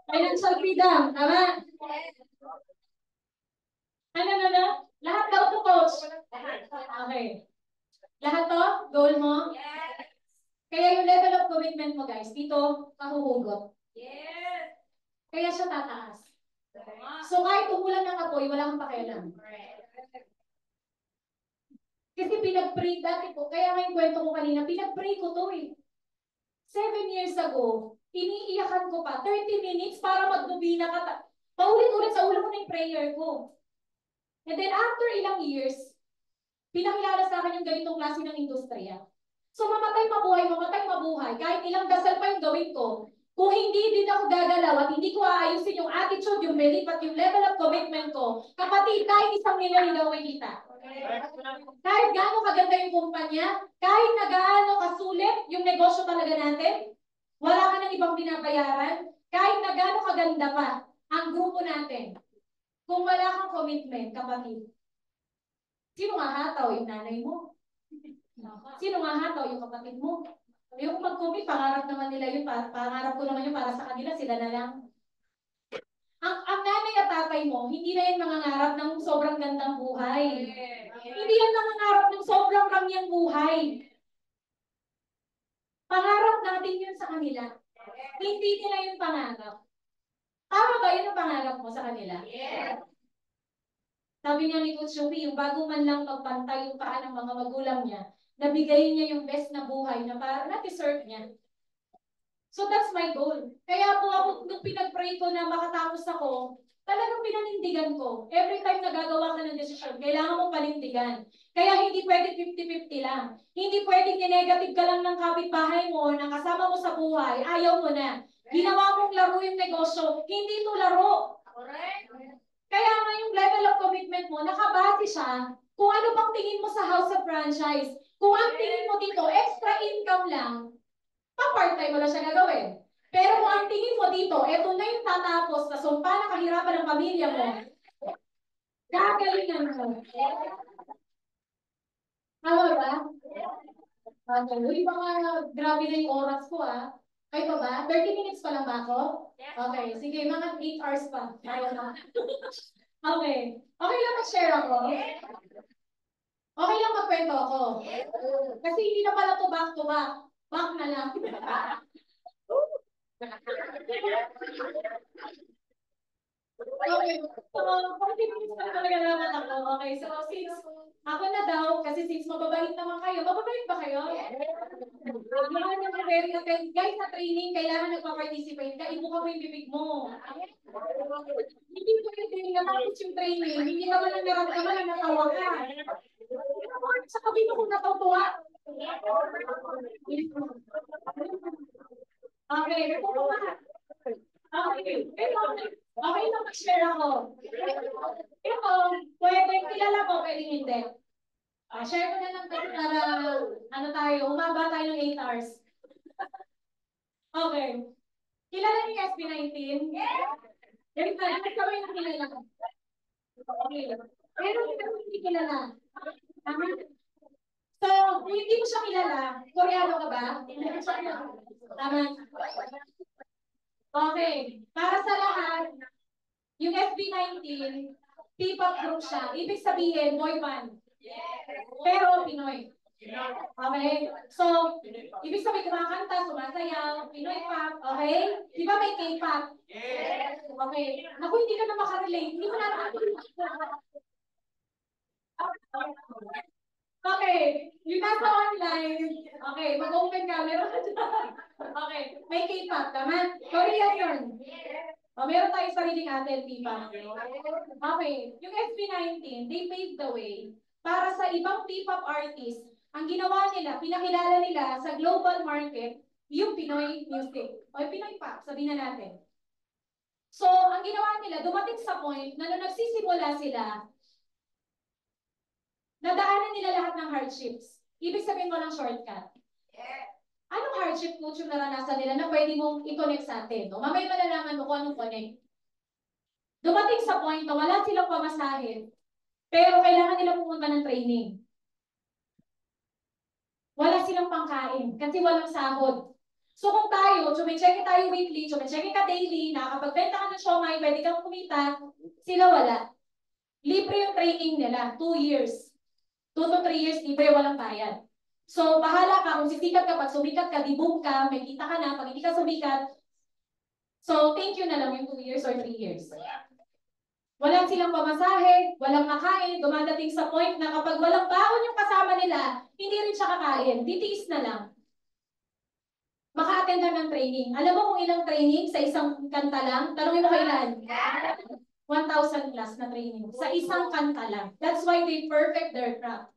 Financial freedom. Tama? Ano? Lahat daw to, coach. Okay. Lahat to? Goal mo? Yes. Kaya yung level of commitment mo, guys, dito, kahuhugot. Yes. Kaya siya tataas. So kahit umulan ng apoy, wala kang pakialam. Kasi pinag-pray dati po, kaya nga yung kwento ko kanina, pinag-pray ko to eh. 7 years ago, iniiyakan ko pa, 30 minutes para magnobina ka. Paulit-ulit sa ulo ko na yung prayer ko. And then after ilang years, pinakilala sa akin yung ganitong klase ng industriya. So mamatay mabuhay, kahit ilang dasal pa yung gawin ko, kung hindi din ako gagalaw at hindi ko aayusin yung attitude, yung belief at yung level of commitment ko, kapatid, kahit 1 milyon hindi gawin kita. Kahit gaano kaganda yung kumpanya, kahit na gaano kasulit yung negosyo talaga natin, wala ka ng ibang binabayaran, kahit na gaano kaganda pa ang grupo natin, kung wala kang commitment, kapatid, sino nga hataw? Yung nanay mo? Sino nga hataw? Yung kapatid mo? Yung mag-commit, pangarap naman nila yun, pangarap ko naman yun para sa kanila, sila na lang. Ang nanay at tatay mo, hindi na yan mangangarap ng sobrang gandang buhay. Hindi yan mangangarap ng sobrang ramyang buhay. Pangarap natin yun sa kanila. Hindi nila yung pangarap. Tama ba yun ang pangarap mo sa kanila? Sabi nga ni Coach Shubi, yung bago man lang magpantay yung paa ng mga magulang niya, nabigay niya yung best na buhay na para na-deserve niya. So that's my goal. Kaya po ako, nung pinag-pray ko na makatapos ako, talagang pinanindigan ko. Every time nagagawa ka ng desisyon, kailangan mo panindigan. Kaya hindi pwede 50-50 lang. Hindi pwede negative ka lang ng kapitbahay mo, ng kasama mo sa buhay, ayaw mo na. Ginawa mong laro yung negosyo, hindi ito laro. Kaya nga yung level of commitment mo, nakabase siya kung ano bang tingin mo sa house of franchise. Kung ang tingin mo dito, extra income lang, pa-part-time mo lang siya gagawin. Pero kung ang tingin mo dito, eto na yung tatapos na sumpa na kahirapan ng pamilya mo, gagalingan mo. Tama ba? Okay. Uy, baka grabe na yung oras ko ah. Kayo pa ba? 30 minutes pa lang ba ako? Okay. Sige, mga 8 hours pa. Okay. Okay lang mag-share ako? Okay lang magkwento ako? Kasi hindi na pala to back to back. Back na lang. Okay. So, 40 minutes pa talaga naman ako. Okay. So, since ako na daw, kasi since mababait naman kayo, mababait ba kayo? Kailangan nyo very attentive. Guys, sa training, kailangan nagpa-participate ka. Ibuka mo yung bibig mo. Hindi ko pwede natapos yung training. Hindi ka man lang naramdaman na natawa ka. Sa kabino ko natutuwa. Okay, okay lang mag-share ako. Ito, pwede, kilala ko, pwede hindi. Share ko na lang kasi para, ano tayo, umaba tayo ng 8 hours. Okay. Kilala niyo yung SB19? Yes! Kami na kilala. Okay. Pero hindi kilala. Tama? So, kung hindi mo siya kilala, Koreano ka ba? Tama? Okay. Para sa lahat, yung SB19, P-pop group siya. Ibig sabihin, boy band. Pero Pinoy. Okay? So, ibig sabihin kumakanta, sumasayaw, Pinoy pop, okay? Di ba may K-pop? Okay. Naku, hindi ka na makarelate. Hindi mo na okay. Yung nasa online, okay, mag-open camera ka dyan. Okay. May K-pop, tama? Korean yun. Meron tayong sariling atin, P-pop. Okay. Yung SB19, they paved the way para sa ibang P-pop artists. Ang ginawa nila, pinakilala nila sa global market, yung Pinoy music. O Pinoy pop, sabihin na natin. So, ang ginawa nila, dumating sa point na nung nagsisimula sila, nadaanan nila lahat ng hardships. Ibig sabihin mo ng shortcut. Anong hardship coach yung naranasan nila na pwede mong i-connect sa atin? No? Mamaya malalaman mo kung anong connect. Dumating sa point na wala silang pamasahe, pero kailangan nila pumunta ng training. Wala silang pangkain kasi walang sahod. So kung tayo, chumicheck tayo weekly, chumicheck ka daily, nakakapagbenta ka ng siomay, pwede kang kumita, sila wala. Libre yung training nila, 2 years. 2 to 3 years, libre, walang bayad. So bahala ka, kung sisikat ka, pag sumikat ka, di-boom ka, may kita ka na, pag hindi ka sumikat, so thank you na lang yung 2 years or 3 years. Walang silang pamasahe, walang makain, dumadating sa point na kapag walang baon yung kasama nila, hindi rin siya kakain, titiis na lang. Maka-attend ng training. Alam mo kung ilang training sa isang kanta lang? Tanungin mo kailan? 1,000 plus na training. Sa isang kanta lang. That's why they perfect their craft.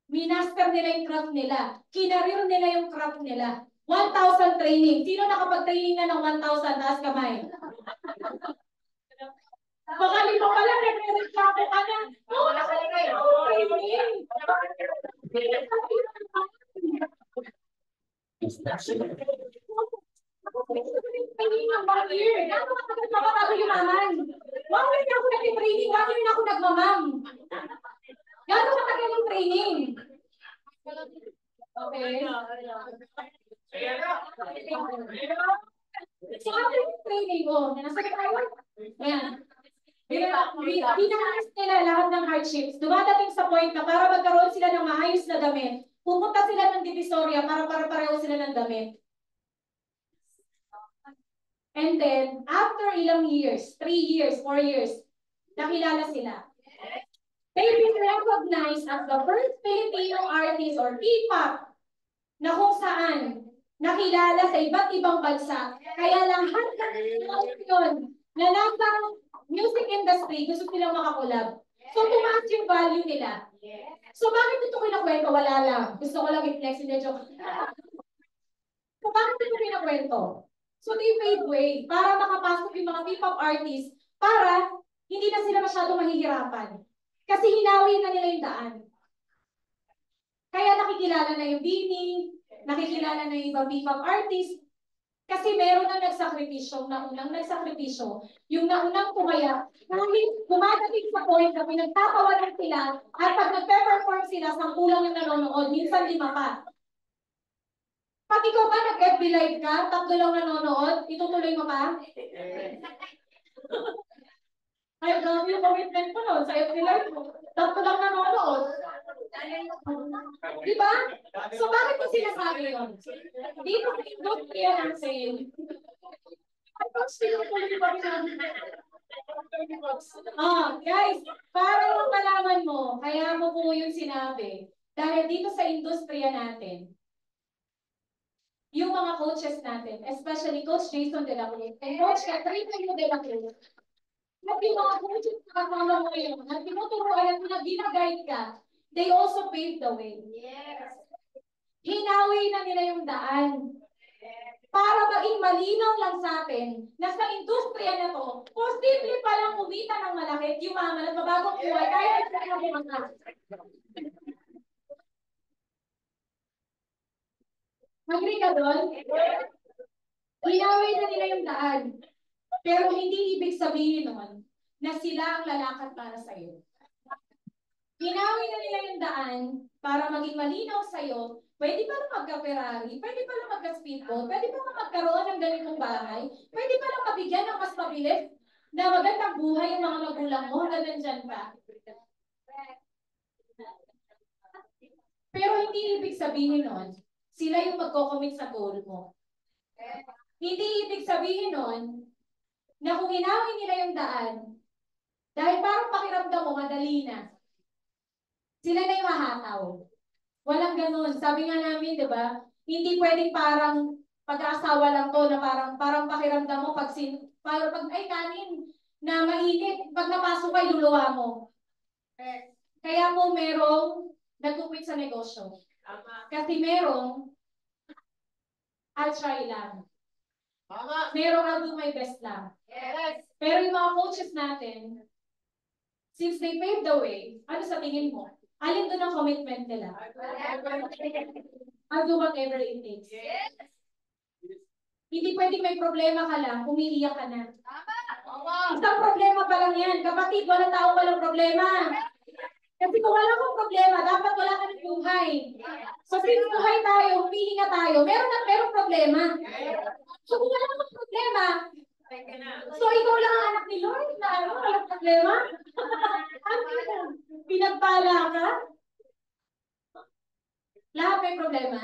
Minaster nila yung craft nila. Kinarir nila yung craft nila. 1,000 training. Sino nakapag-training na ng 1,000? Taas kamay. Baka lima pa lang, nagre-reklamo ka na. Oo, nakalagay ako training. Training ng 1 year. Gano'n katagal makatago yumaman? 1 year na ako nag-training, 1 year na ako nagmamam. Gano'n katagal yung training? Okay. So, after yung training, nasa tayo? Ayan. Pinahalas nila lahat ng hardships. Dumadating sa point na para magkaroon sila ng maayos na damit, pupunta sila ng Divisoria para pareho sila ng damit. And then, after ilang years, 3 years, 4 years, nakilala sila. They've been recognized as the first Filipino artist or P-pop na kung saan nakilala sa iba't ibang bansa. Kaya lahat ng yun na nasa music industry gusto silang makakulab. So, tumaas yung value nila. So, bakit ito kinakwento? Wala lang. Gusto ko lang i-flex, hindi joke. So, bakit ito kinakwento? So, they paved way para makapasok yung mga P-pop artists para hindi na sila masyadong mahihirapan. Kasi hinawi na nila yung daan. Kaya nakikilala na yung Bini, nakikilala na yung ibang P-pop artist, kasi meron na nagsakripisyo, naunang nagsakripisyo, yung naunang tumaya, kahit dumadating sa point na pinagtatawanan sila, at pag nagpe-perform sila, 10 lang yung nanonood, minsan 5 pa. Pag ikaw ba nag-FB live ka, 3 lang nanonood, itutuloy mo pa? Ay, gawin yung commitment ko nun sa FB live mo. 3 lang nanonood. Diba? So, bakit ko sinasabi yun? Dito sa industriya natin, guys, para lang malaman mo, kaya mo po yung sinabi, dahil dito sa industriya natin, yung mga coaches natin, especially Coach Jason De La Cruz and Coach Catherine De La Cruz, at yung mga coaches na kasama mo ngayon, at tinuturuan at na ginaguide ka, they also paved the way. Yes. Hinawi na nila yung daan. Para maging malinaw lang sa atin na sa industriya na to, posible palang kumita ng malaki, yumaman at mabagong buhay kahit sa mga. Agree ka doon? Hinawi na nila yung daan. Pero hindi ibig sabihin nun na sila ang lalakad para sa iyo. Hinawi na nila yung daan para maging malinaw sa iyo. Pwede pa lang magka-Ferrari, pwede pa lang magka-speedboat, pwede pa lang magkaroon ng ganitong bahay, pwede pa lang mabigyan ng mas mabilis na magandang buhay yung mga magulang mo hanggang nandyan pa. Pero hindi ibig sabihin nun, sila yung magko-commit sa goal mo. Hindi ibig sabihin nun, na kung hinawi nila yung daan, dahil parang pakiramdam mo, madali na, sila na yung hahataw. Walang ganun. Sabi nga namin, di ba, hindi pwedeng parang pag-aasawa lang to na parang pakiramdam mo pag ay kanin na mainit, pag napasok kay luluwa mo. Kaya po merong nag-quit sa negosyo. Kasi merong I'll try lang. Merong I'll do my best lang. Yes. Pero yung mga coaches natin, since they paved the way, ano sa tingin mo? Alin doon ang commitment nila? I'll do whatever it takes. Yes. Hindi pwedeng may problema ka lang, umiiyak ka na. Isang problema pa lang yan. Kapatid, walang taong walang problema. Kasi kung wala kang problema, dapat wala ka ng buhay. So, since buhay tayo, humihinga tayo, merong problema. So, kung wala kang problema, so ikaw lang ang anak ni Lord na walang problema? Pinagpala ka? Lahat may problema?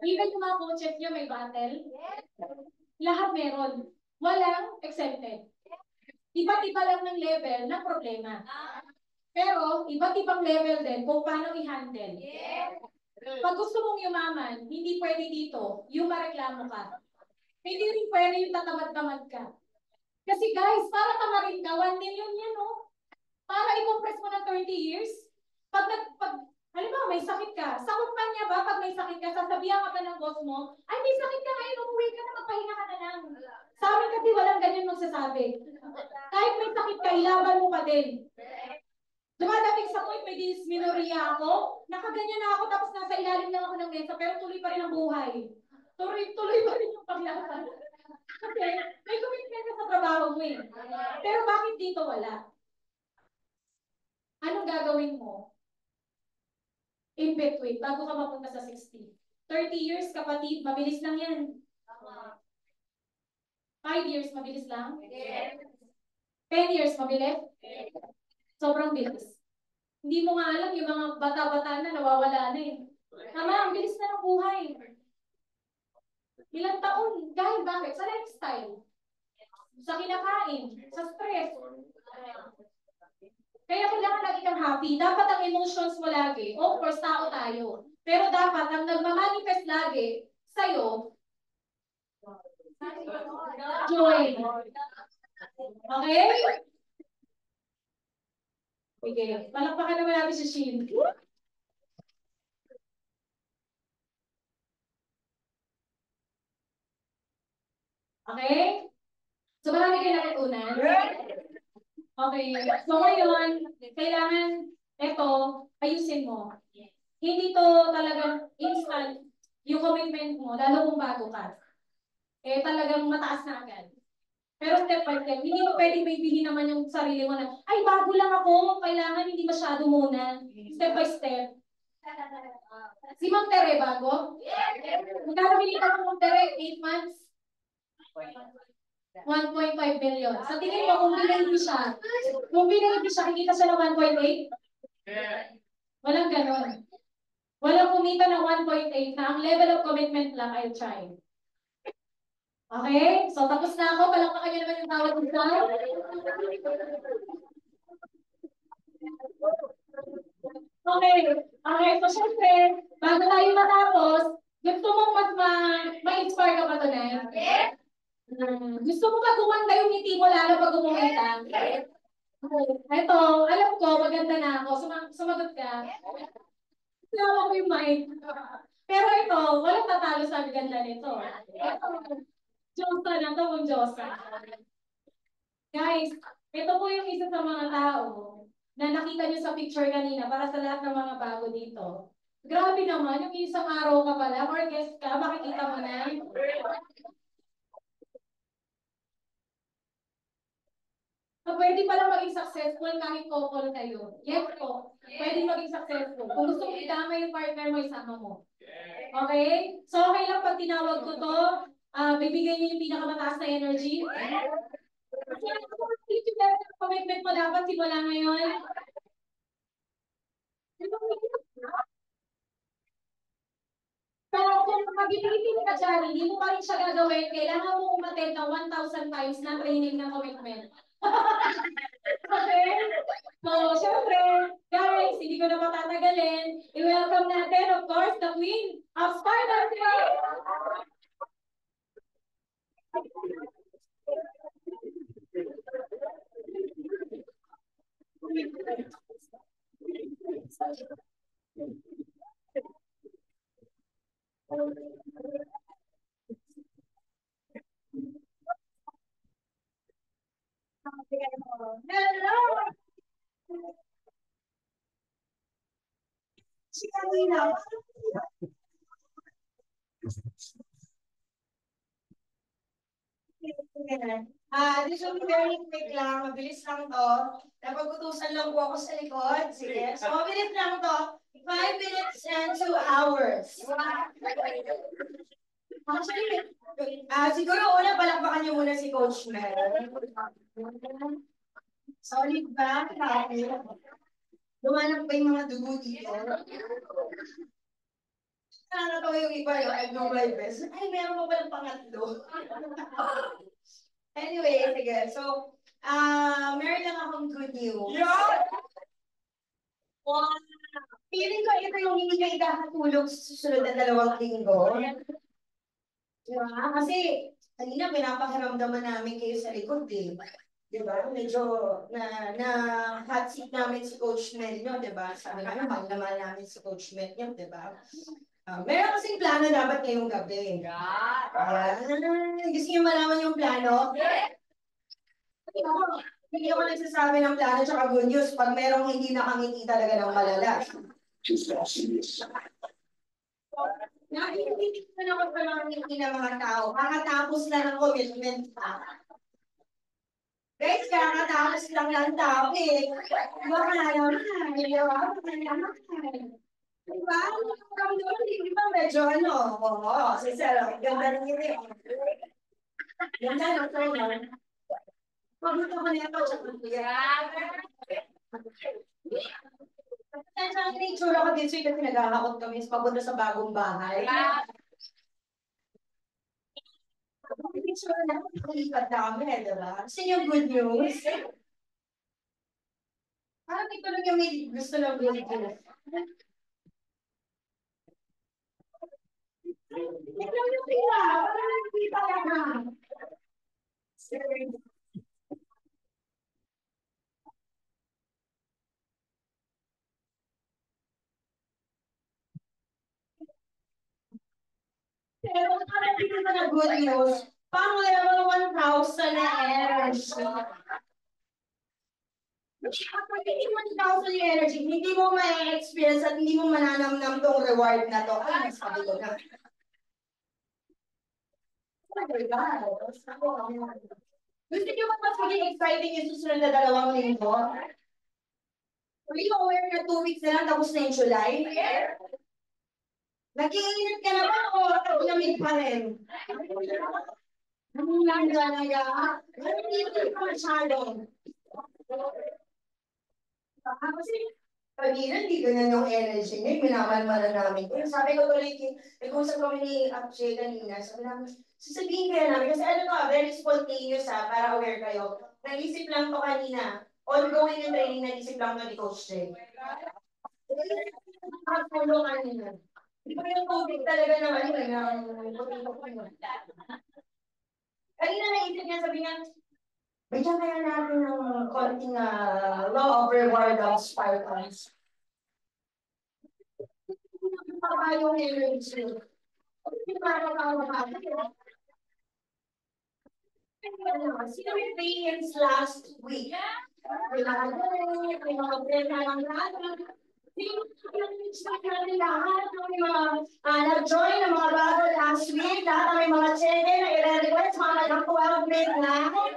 Even yung mga coaches nyo may battle? Lahat meron. Walang exempted. Iba't iba lang ng level ng problema. Pero, iba't ibang level din kung paano i-handle. Pag gusto mong yumaman, hindi pwede dito, yung mareklamo ka. Hindi rin pwede yung tatamad-tamad ka. Kasi guys, para tamarin ka, 1 million yan, no? Para i-compress mo ng 30 years. Halimbawa, ka. Sa kumpanya ba, pag may sakit ka, sasabihan ka ba ng boss mo, ay, may sakit ka ngayon, umuwi ka na, magpahinga ka na lang. Sa amin kasi walang ganyan magsasabi. Kahit may sakit ka, ilaban mo pa din. Dumadating sa point, may dysmenorrhea ako, nakaganyan na ako, tapos nasa ilalim lang ako ng mesa, pero tuloy pa rin ang buhay. Tuloy pa rin yung paglaban. Kasi may commitment ka sa trabaho mo eh. Pero bakit dito wala? Anong gagawin mo? In between, bago ka mapunta sa 60. 30 years, kapatid, mabilis lang yan. 5 years, mabilis lang? 10 years, mabilis? Sobrang bilis. Hindi mo nga alam, yung mga bata-bata na nawawala na eh. Tama, ang bilis na ng buhay. Ilang taon? Dahil bakit? Sa lifestyle. Sa kinakain. Sa stress. Kaya kailangan lagi kang happy. Dapat ang emotions mo lagi. Of course, tao tayo. Pero dapat ang nagmamanifest lagi sa'yo, joy. Okay? Sige. Palakpakan naman natin si Shin. Okay? So, marami kayo natutunan. Okay. So, ngayon, kailangan ito, ayusin mo. Hindi to talagang instant yung commitment mo, lalo kung bago ka. Eh, talagang mataas na agad. Pero step by step, hindi mo pwedeng baibihin naman yung sarili mo na, ay, bago lang ako, kailangan hindi masyado muna. Step by step. Si Ma'am Tere, bago? Magkano binigyan mo Ma'am Tere? 8 months? 1.5 million. Sa tingin mo, kung binigyan siya, kikita siya ng 1.8? Walang ganon. Walang kumita ng 1.8 na ang level of commitment lang ay try. Okay? So, tapos na ako. Palakpakan niyo naman yung tawag nila. Okay. Okay. So, syempre, bago tayo matapos, gusto mong mas ma-inspire ka pa tonight? Yes. Gusto mo ba gumanda yung ngiti mo lalo pag umuwi ka? Ito, alam ko, maganda na ako. Sumagot ka. Sinama ko yung mic. Pero ito, walang tatalo sa ganda nito. Diyosa na ito kung Diyosa. Guys, ito po yung isa sa mga tao na nakita nyo sa picture kanina para sa lahat ng mga bago dito. Grabe naman, yung isang araw ka pala, or guest ka, makikita mo na. So, pwede pala maging successful kahit couple kayo. Yes po. Pwede maging successful. Kung gusto mo itama yung partner mo, isama mo. Okay? So, okay lang pag tinawag ko to, bibigay niyo yung pinakamataas na energy. Kasi yung level of commitment mo dapat simula ngayon. Pero kung mag-ipitin ka dyan, hindi mo pa rin siya gagawin, kailangan mo umattend ng 1,000 times na training na commitment. Okay? So, syempre, guys, hindi ko na patatagalin. I-welcome natin, of course, the Queen of Stardust. Hello! Si kanina. This will be very quick lang. Mabilis lang to. Napag-utusan lang po ako sa likod. Sige. So, mabilis lang to. 5 minutes and 2 hours. Actually, siguro una palakpakan niyo muna si Coach Mel. Solid ba? Lumanap pa yung mga dugo dito. Nakakatawa yung iba yung I know my best. Ay, meron pa palang pangatlo. Anyway, sige. So, meron lang akong good news. Yeah! Wow! Feeling ko ito yung hindi kayo ikakatulog sa susunod na 2 linggo. Diba? Kasi, kanina pinapakiramdaman namin kayo sa likod, eh. Diba? Medyo na hot seat namin si Coach Mel nyo, diba? Sabi namin, mahal naman namin si Coach Mel nyo, diba? Meron kasing plano dapat ngayong gabi. Ayan. Gusto niyo malaman yung plano? Hindi ako nagsasabi ng plano tsaka good news pag merong hindi nakangiti talaga ng malala. Nakikita ko na ako sa mga ngiti ng mga tao. Kakatapos na ng commitment pa. Guys, kakatapos lang ng topic. Baka naman, diba? Kami doon, di ba medyo ano? Oo, sincere. Ganda ng ngiti. Ganda ng tono. Pagluto ko na ito. Pasensya ang itsura ko dito kasi nag-ahakot kami papunta sa bagong bahay. Itsura na nakalipat dami, diba? Gusto niyo good news? Parang ito lang yung may gusto ng good news. Ito lang yung pila. Parang hindi talaga. Pero parang dito na good news, pang level 1,000 na energy. Kapag hindi 1,000 yung energy, hindi mo ma-experience at hindi mo mananamnam tong reward na to. Ay, sabi ko na. Oh my God. Gusto niyo ba mas maging exciting yung susunod na 2 linggo? Are you aware na 2 weeks na lang tapos na yung July? Nag-iinit ka na ba o lamig pa rin? Ang lang talaga. Hindi ka masyado. Kasi kanina, hindi ganyan yung energy niya. Minamalmala namin. Kaya sabi ko tuloy, nag-usap kami ni Akshay kanina. Sabi namin, sasabihin kaya namin. Kasi ano to, very spontaneous para aware kayo. Nag-isip lang to kanina. Ongoing yung training, nag-isip lang to ni Coach Jay. Nakapulong kanina. Hindi ko yung COVID talaga naman yun. Kanina naisip niya, sabi niya, bigyan kaya natin ng konting law of reward of Spartans. Para yung energy. Para sino yung trainings last week? May mga prema ng lahat. Nag-join ng mga bago last week. Lahat may mga cheque na i-request mga nag-12 midnight.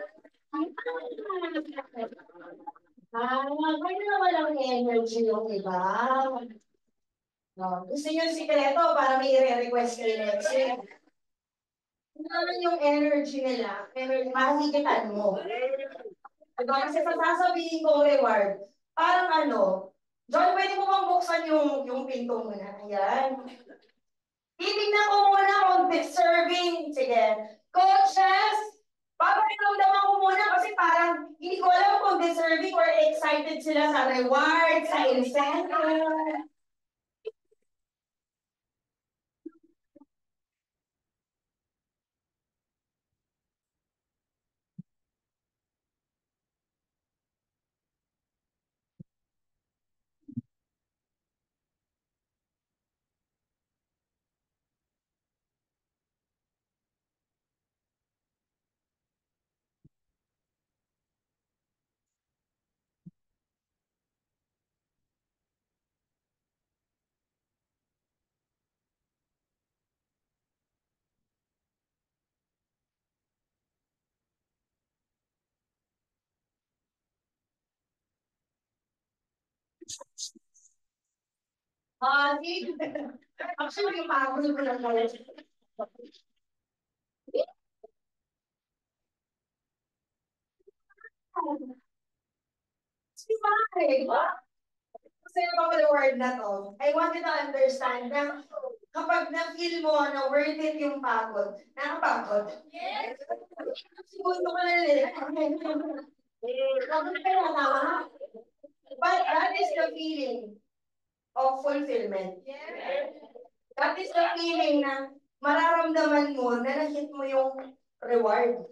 Kaya na walang energy yung iba. Gusto niyo yung sikreto para may i-request kayo next week. Kung naman yung energy nila, mahigitan mo. Diba? Kasi sa sasabihin kong reward, parang ano, John, pwede mo bang buksan yung pinto mo na? Ayan. Titignan ko muna kung deserving. Sige. Coaches, papakiramdaman ko muna kasi parang hindi ko alam kung deserving or excited sila sa reward, sa incentive. Actually, yung pagod ko lang pala. Si Mare, kasi yung reward na to, I want you to understand na kapag na-feel mo na worth it yung pagod, nakapagod. Yes! Siguro ka na rin. But that is the feeling of fulfillment. That is the feeling na mararamdaman mo na na-hit mo yung reward.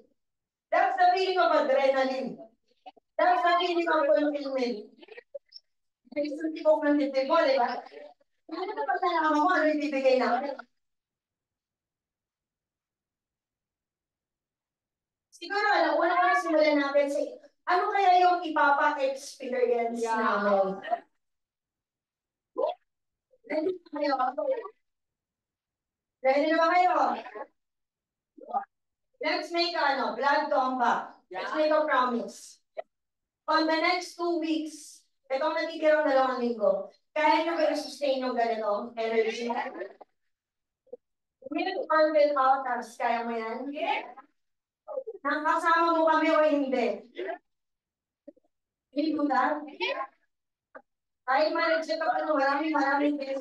That's the feeling of adrenaline. Dahil sabihin ko ang fulfillment. May ko ng titi mo, di ba? Ano na pag nalaman mo, ano ibibigay namin? Siguro, alam, una simulan natin sa ano kaya yung ipapa-experience namin? Ready na kayo? Ready na ba kayo? Let's make blood compact. Let's make a promise. On the next 2 weeks, itong natitirang 2 linggo, kaya nyo ba i-sustain yung ganito energy? Minute or without us, kaya mo yan? Nakasama mo kami o hindi? Hindi mo na? Kahit management ako, maraming beses.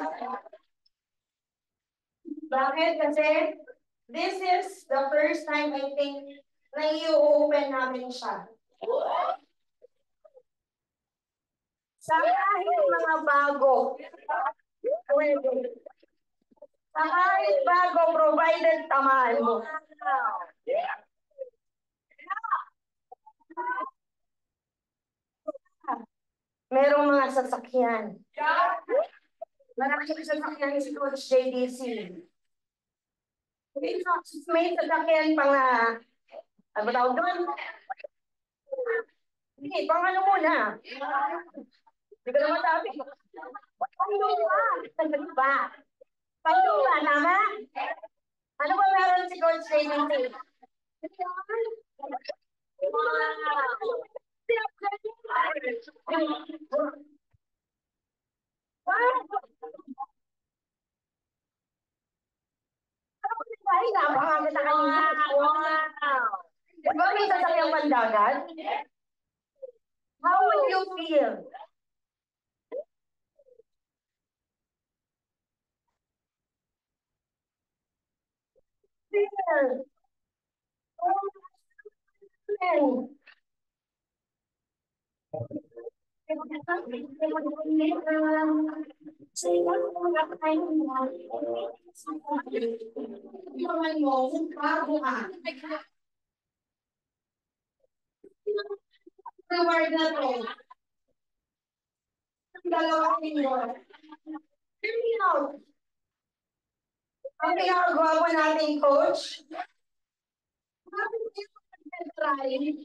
Bakit? Kasi this is the first time I think na i-open namin siya. Sa kahit mga bago, sa kahit bago, provided tamaan mo. Merong mga sasakyan. Maraming sasakyan si Coach JDC. May sasakyan pang ano ba tawag doon? Hindi, pang ano muna. Hindi ko naman sabi. Panlupa. Panlupa. Panlupa, tama? Ano ba meron si Coach JDC? Ay, napakaganda kanina. Wow! Di ba may sasakyang pandagat? How would you feel? Feel. Reward na to. Dalawang linggo. Ang pinakagwapo nating coach. Bakit nag-try?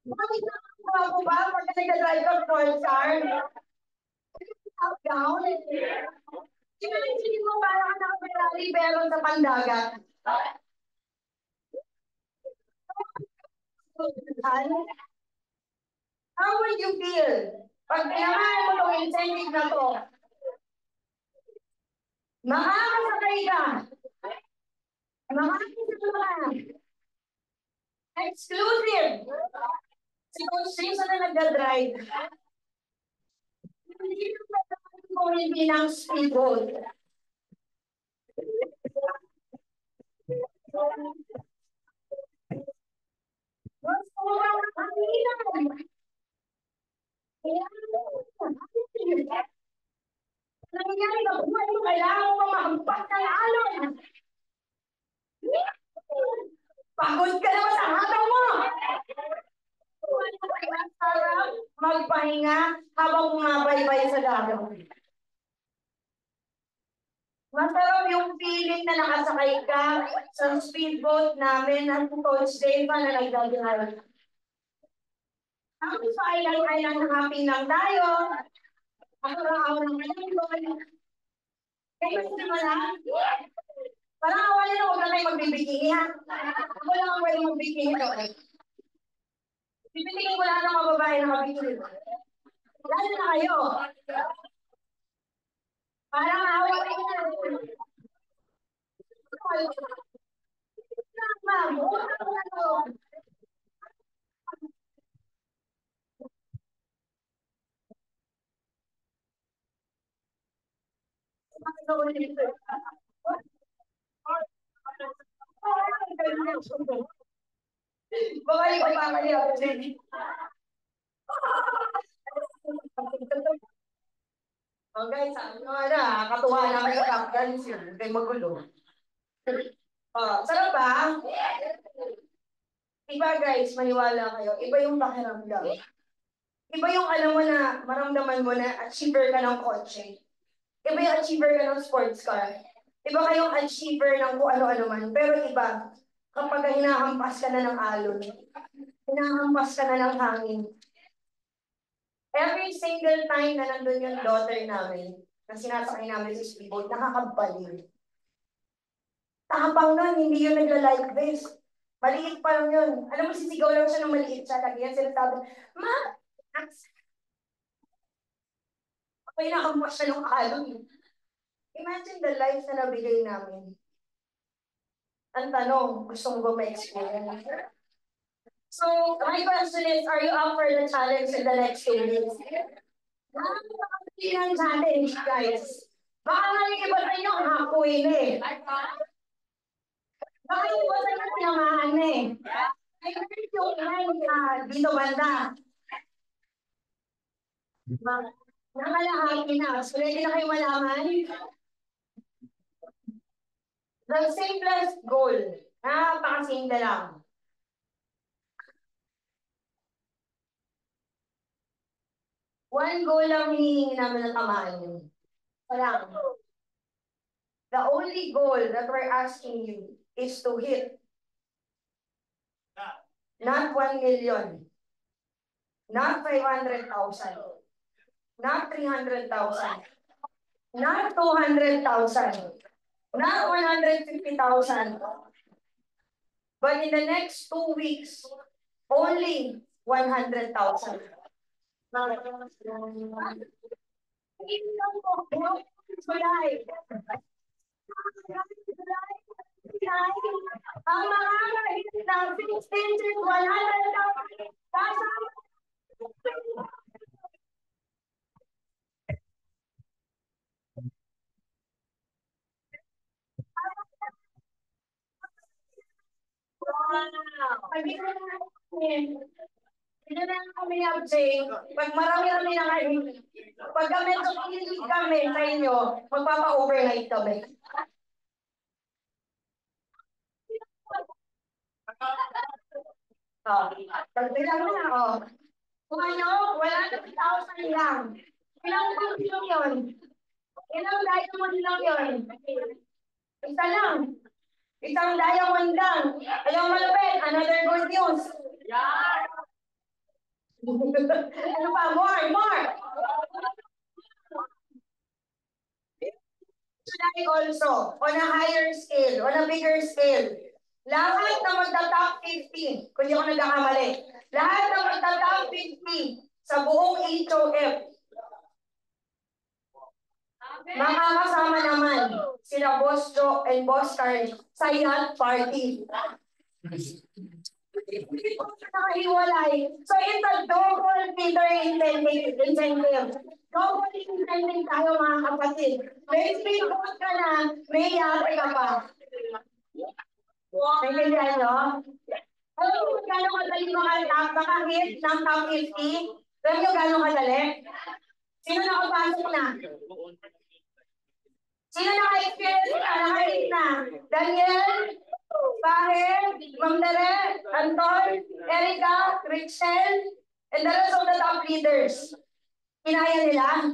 Bakit nakagwapo ba pag nag-drive ka Pulsar? Up down? Imagine mo parang naka-Ferrari pero sa pandagat. How would you feel? Pag pinamahan mo itong incentive na to, makakasakay ka. Makakasakay ka. Exclusive. Si Coach Jason na nagda-drive. Hindi na kung hindi ng speedboat. Gusto mo ba ang nangyari na buhay mo, kailangan mo mahampas ng alon. Pagod ka naman sa hataw mo. Sarap magpahinga habang bumabaybay sa dagat. Masarap yung feeling na nakasakay ka sa speedboat namin at Coach Dave na nagdadrive. Ako sa island happy lang tayo. Ako araw ng ngayon. Kayo naman lang. Parang awalin na huwag na tayo magbibigay ha. Ako lang ang pwede magbibigay doon. Bibigay ko lahat ng mga babae na mabigay. Lalo na kayo. Parang awalin na. Babalik ko pa kaya ako din. Okay, sabi ko na, katuwa na kayo kapgan siya, kay magulo. Sarap ba? Iba guys, maniwala kayo, iba yung pakiramdam. Iba yung alam mo na maramdaman mo na achiever ka ng kotse. Iba yung achiever ka ng sports car. Iba kayong achiever ng kung ano-ano man. Pero iba, kapag hinahampas ka na ng alon, hinahampas ka na ng hangin. Every single time na nandun yung daughter namin, na sinasakay namin sa speedboat, nakakabaliw. Tapang nun, hindi yun nagla-like this. Maliit pa lang yun. Alam mo, sisigaw lang siya ng maliit siya. Lagi yan sila sabi, Ma! Ako inakampas siya ng alon. Imagine the life na nabigay namin. Ang tanong, gusto mo ba ma-experience? So, my question is, are you up for the challenge in the next 2 weeks? Nakakapili ng challenge, guys. Baka nga yung iba sa inyo, hakuin eh. Baka yung iba sa inyo, tinamaan eh. I heard yung dito banda. Nakalahati na. So, ready na kayo malaman? The simplest goal. Napakasimple lang. One goal lang hinihingi namin ng tamaan nyo. Walang. The only goal that we're asking you is to hit not 1 million, not 500,000, not 300,000, not 200,000, not 150,000, but in the next 2 weeks, only 100,000. Ang mga kahit ng 16 to 100,000 kasama. Hindi na kami update. Pag marami-rami na kayo, pag medyo kilig kami sa inyo, magpapa-overnight kami. Pagbilang mo na, Kung ano, 100,000 lang. Ilang kilo yun? Ilang diamond lang yun? Isa lang. Isang diamond lang. Ayaw malupit, another good news. Ano pa? More! July also, on a higher scale, on a bigger scale. Lahat na magta-top 50, kung di ako nagkakamali, lahat na magta-top 50 sa buong HOF, makakasama naman sila Boss Joe and Boss Carl sa yacht party. Nakahiwalay. So it's a double Peter incentive. Double incentive tayo mga kapatid. May speedboat ka na, may yate ka pa. Naintindihan nyo? Alam mo gano'ng kadali makahit ng top 50? Alam nyo gano'ng kadali? Sino nakapasok na? Sino naka-experience na? Naka-hit na? Daniel? Bahir? Ma'am Dere? Anton? Erica? Richel? And the rest of the top leaders. Kinaya nila?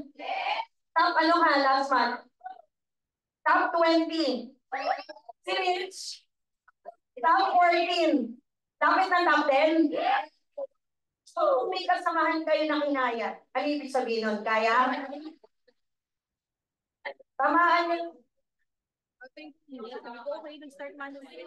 Top ano ka last month? Top 20. Si Rich? Top 14. Dapat ng top 10? So, kung may kasamahan kayo na kinaya, ano ibig sabihin nun? Kaya? Tamaan yung... Okay, nag-start manual. Yes!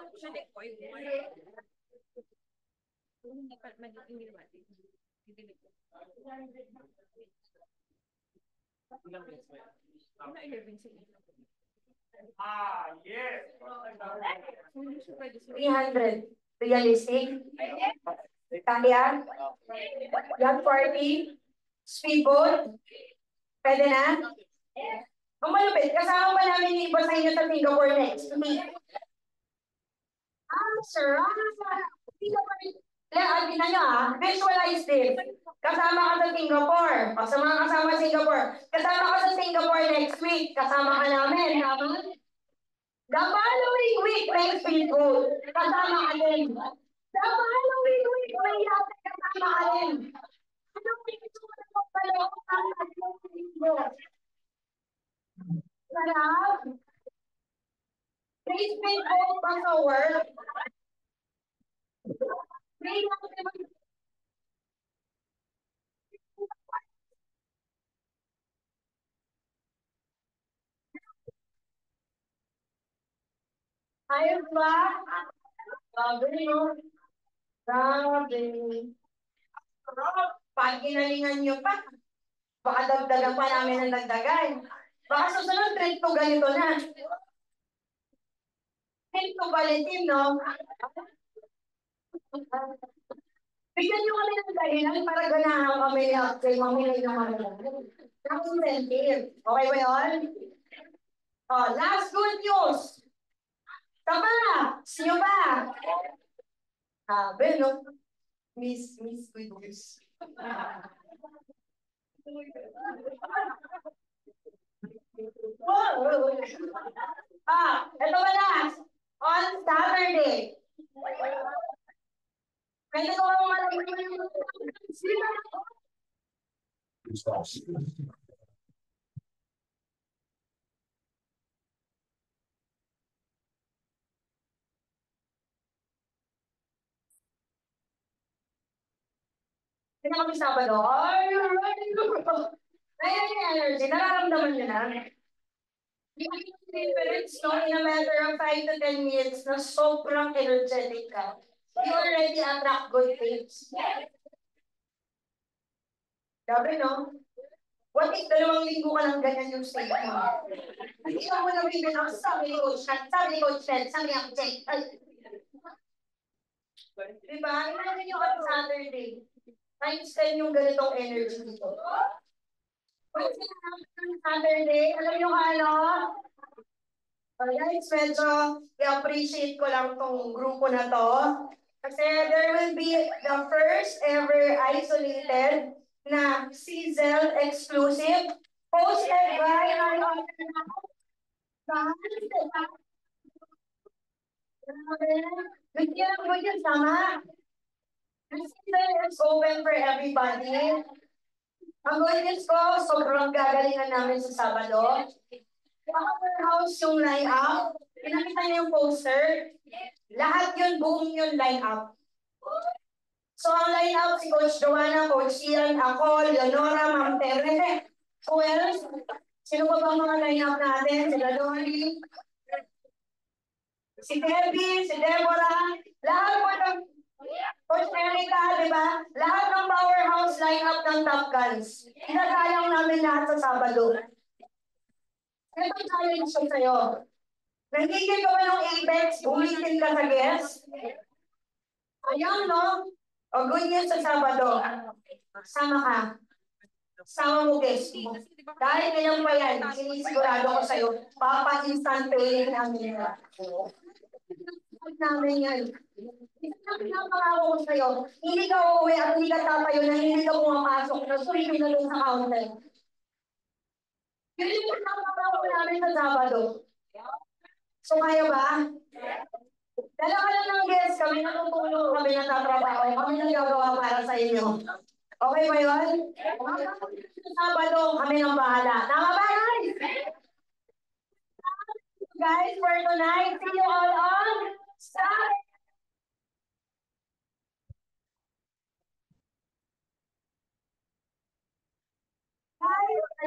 300. Realistic? Kaya? Yacht party? Speedboat? Pwede na? Ang malupit, kasama pa namin yung iba sa inyo sa Singapore next week. Sir, Singapore. Tingnan nyo visualize this. Kasama ka sa Singapore. O, sa mga kasama sa Singapore. Kasama ka sa Singapore next week. Kasama ka namin. The following week, may speedboat. Kasama ka din. The following wait. May yata kasama ka rin. Anong picture mo pala ako ang tatlong mo? Sarap. Please make all pa sa work. May ayos ba? Grabe, no? Grabe. Pag ginalingan nyo pa, baka dagdagan pa namin ng dagdagan. Baka susunod, trend to ganito na. Trend to Valentin, no? Bigyan nyo kami ng dahilan para ganahan kami kay mamilay ng mga ng incentive. Okay ba yun? Oh, last good news. Tama, sino ba? Sabi, no? Miss Good News. Ito ba last? On Saturday. May nagawang malaking yung Kaya kami Sabado, ay, yung energy, nararamdaman nyo na. Yung difference, no, in a matter of 5 to 10 minutes, na sobrang energetic ka. You already attract good things. Sabi, no? What if 2 linggo ka lang ganyan yung state mo? Hindi mo na bibigyan, sabi ni Coach Nat, sabi ni Coach Nat, sabi ni Coach Nat. Diba? Imagine yung on Saturday. Times 10 yung ganitong energy dito. Pag sinabi ng Saturday, alam nyo ka ano? Guys, medyo i-appreciate ko lang tong grupo na to. Kasi there will be the first ever isolated na Czel exclusive posted by our Good sama. Czel is open for everybody. Ang goodness ko, sobrang gagalingan namin sa Sabado. Powerhouse yung line-up. Pinakita niya yung poster. Lahat yun, buong yun line-up. So, ang line-up, si Coach Joanna, Coach Ian, ako, Leonora, Ma'am Tere. Who else? Sino pa bang mga line-up natin? Sila Dolly, si Debbie, si Deborah. Lahat po ng Coach Erica, di ba? Lahat ng powerhouse line-up ng Top Guns. Inagalang namin lahat sa Sabado. Ito challenge ko sa'yo. Nagigil ka ba ng Apex? Ulitin ka sa guest? Ayun, no? O good news sa Sabado. Sama ka. Sama mo guest mo. Dahil ngayon pa yan, sinisigurado ko sa'yo, papa-instant paying namin nila. Namin yan. Pinapangako ko sa'yo, hindi ka uuwi at hindi ka tatayo na hindi ka pumapasok na suriin na doon sa counter. Yun yung pinapangako namin sa Sabado. So kaya ba? Dala ka lang ng guest, kami natutulong, kami natatrabaho, kami nagagawa para sa inyo. Okay ba yun? Sa Sabado, kami nang bahala. Tama ba, guys? Guys, for tonight, see you all on Saturday.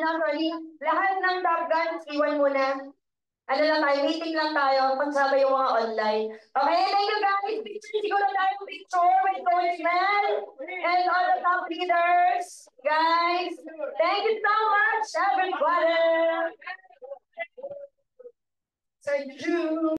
Sorry, lahat ng Top Guns, iwan muna. Ano lang tayo, meeting lang tayo, pagsabay yung mga online. Okay, thank you guys. Picture, siguro tayo picture with Coach Mel and all the top leaders. Guys, thank you so much, everybody. Thank you.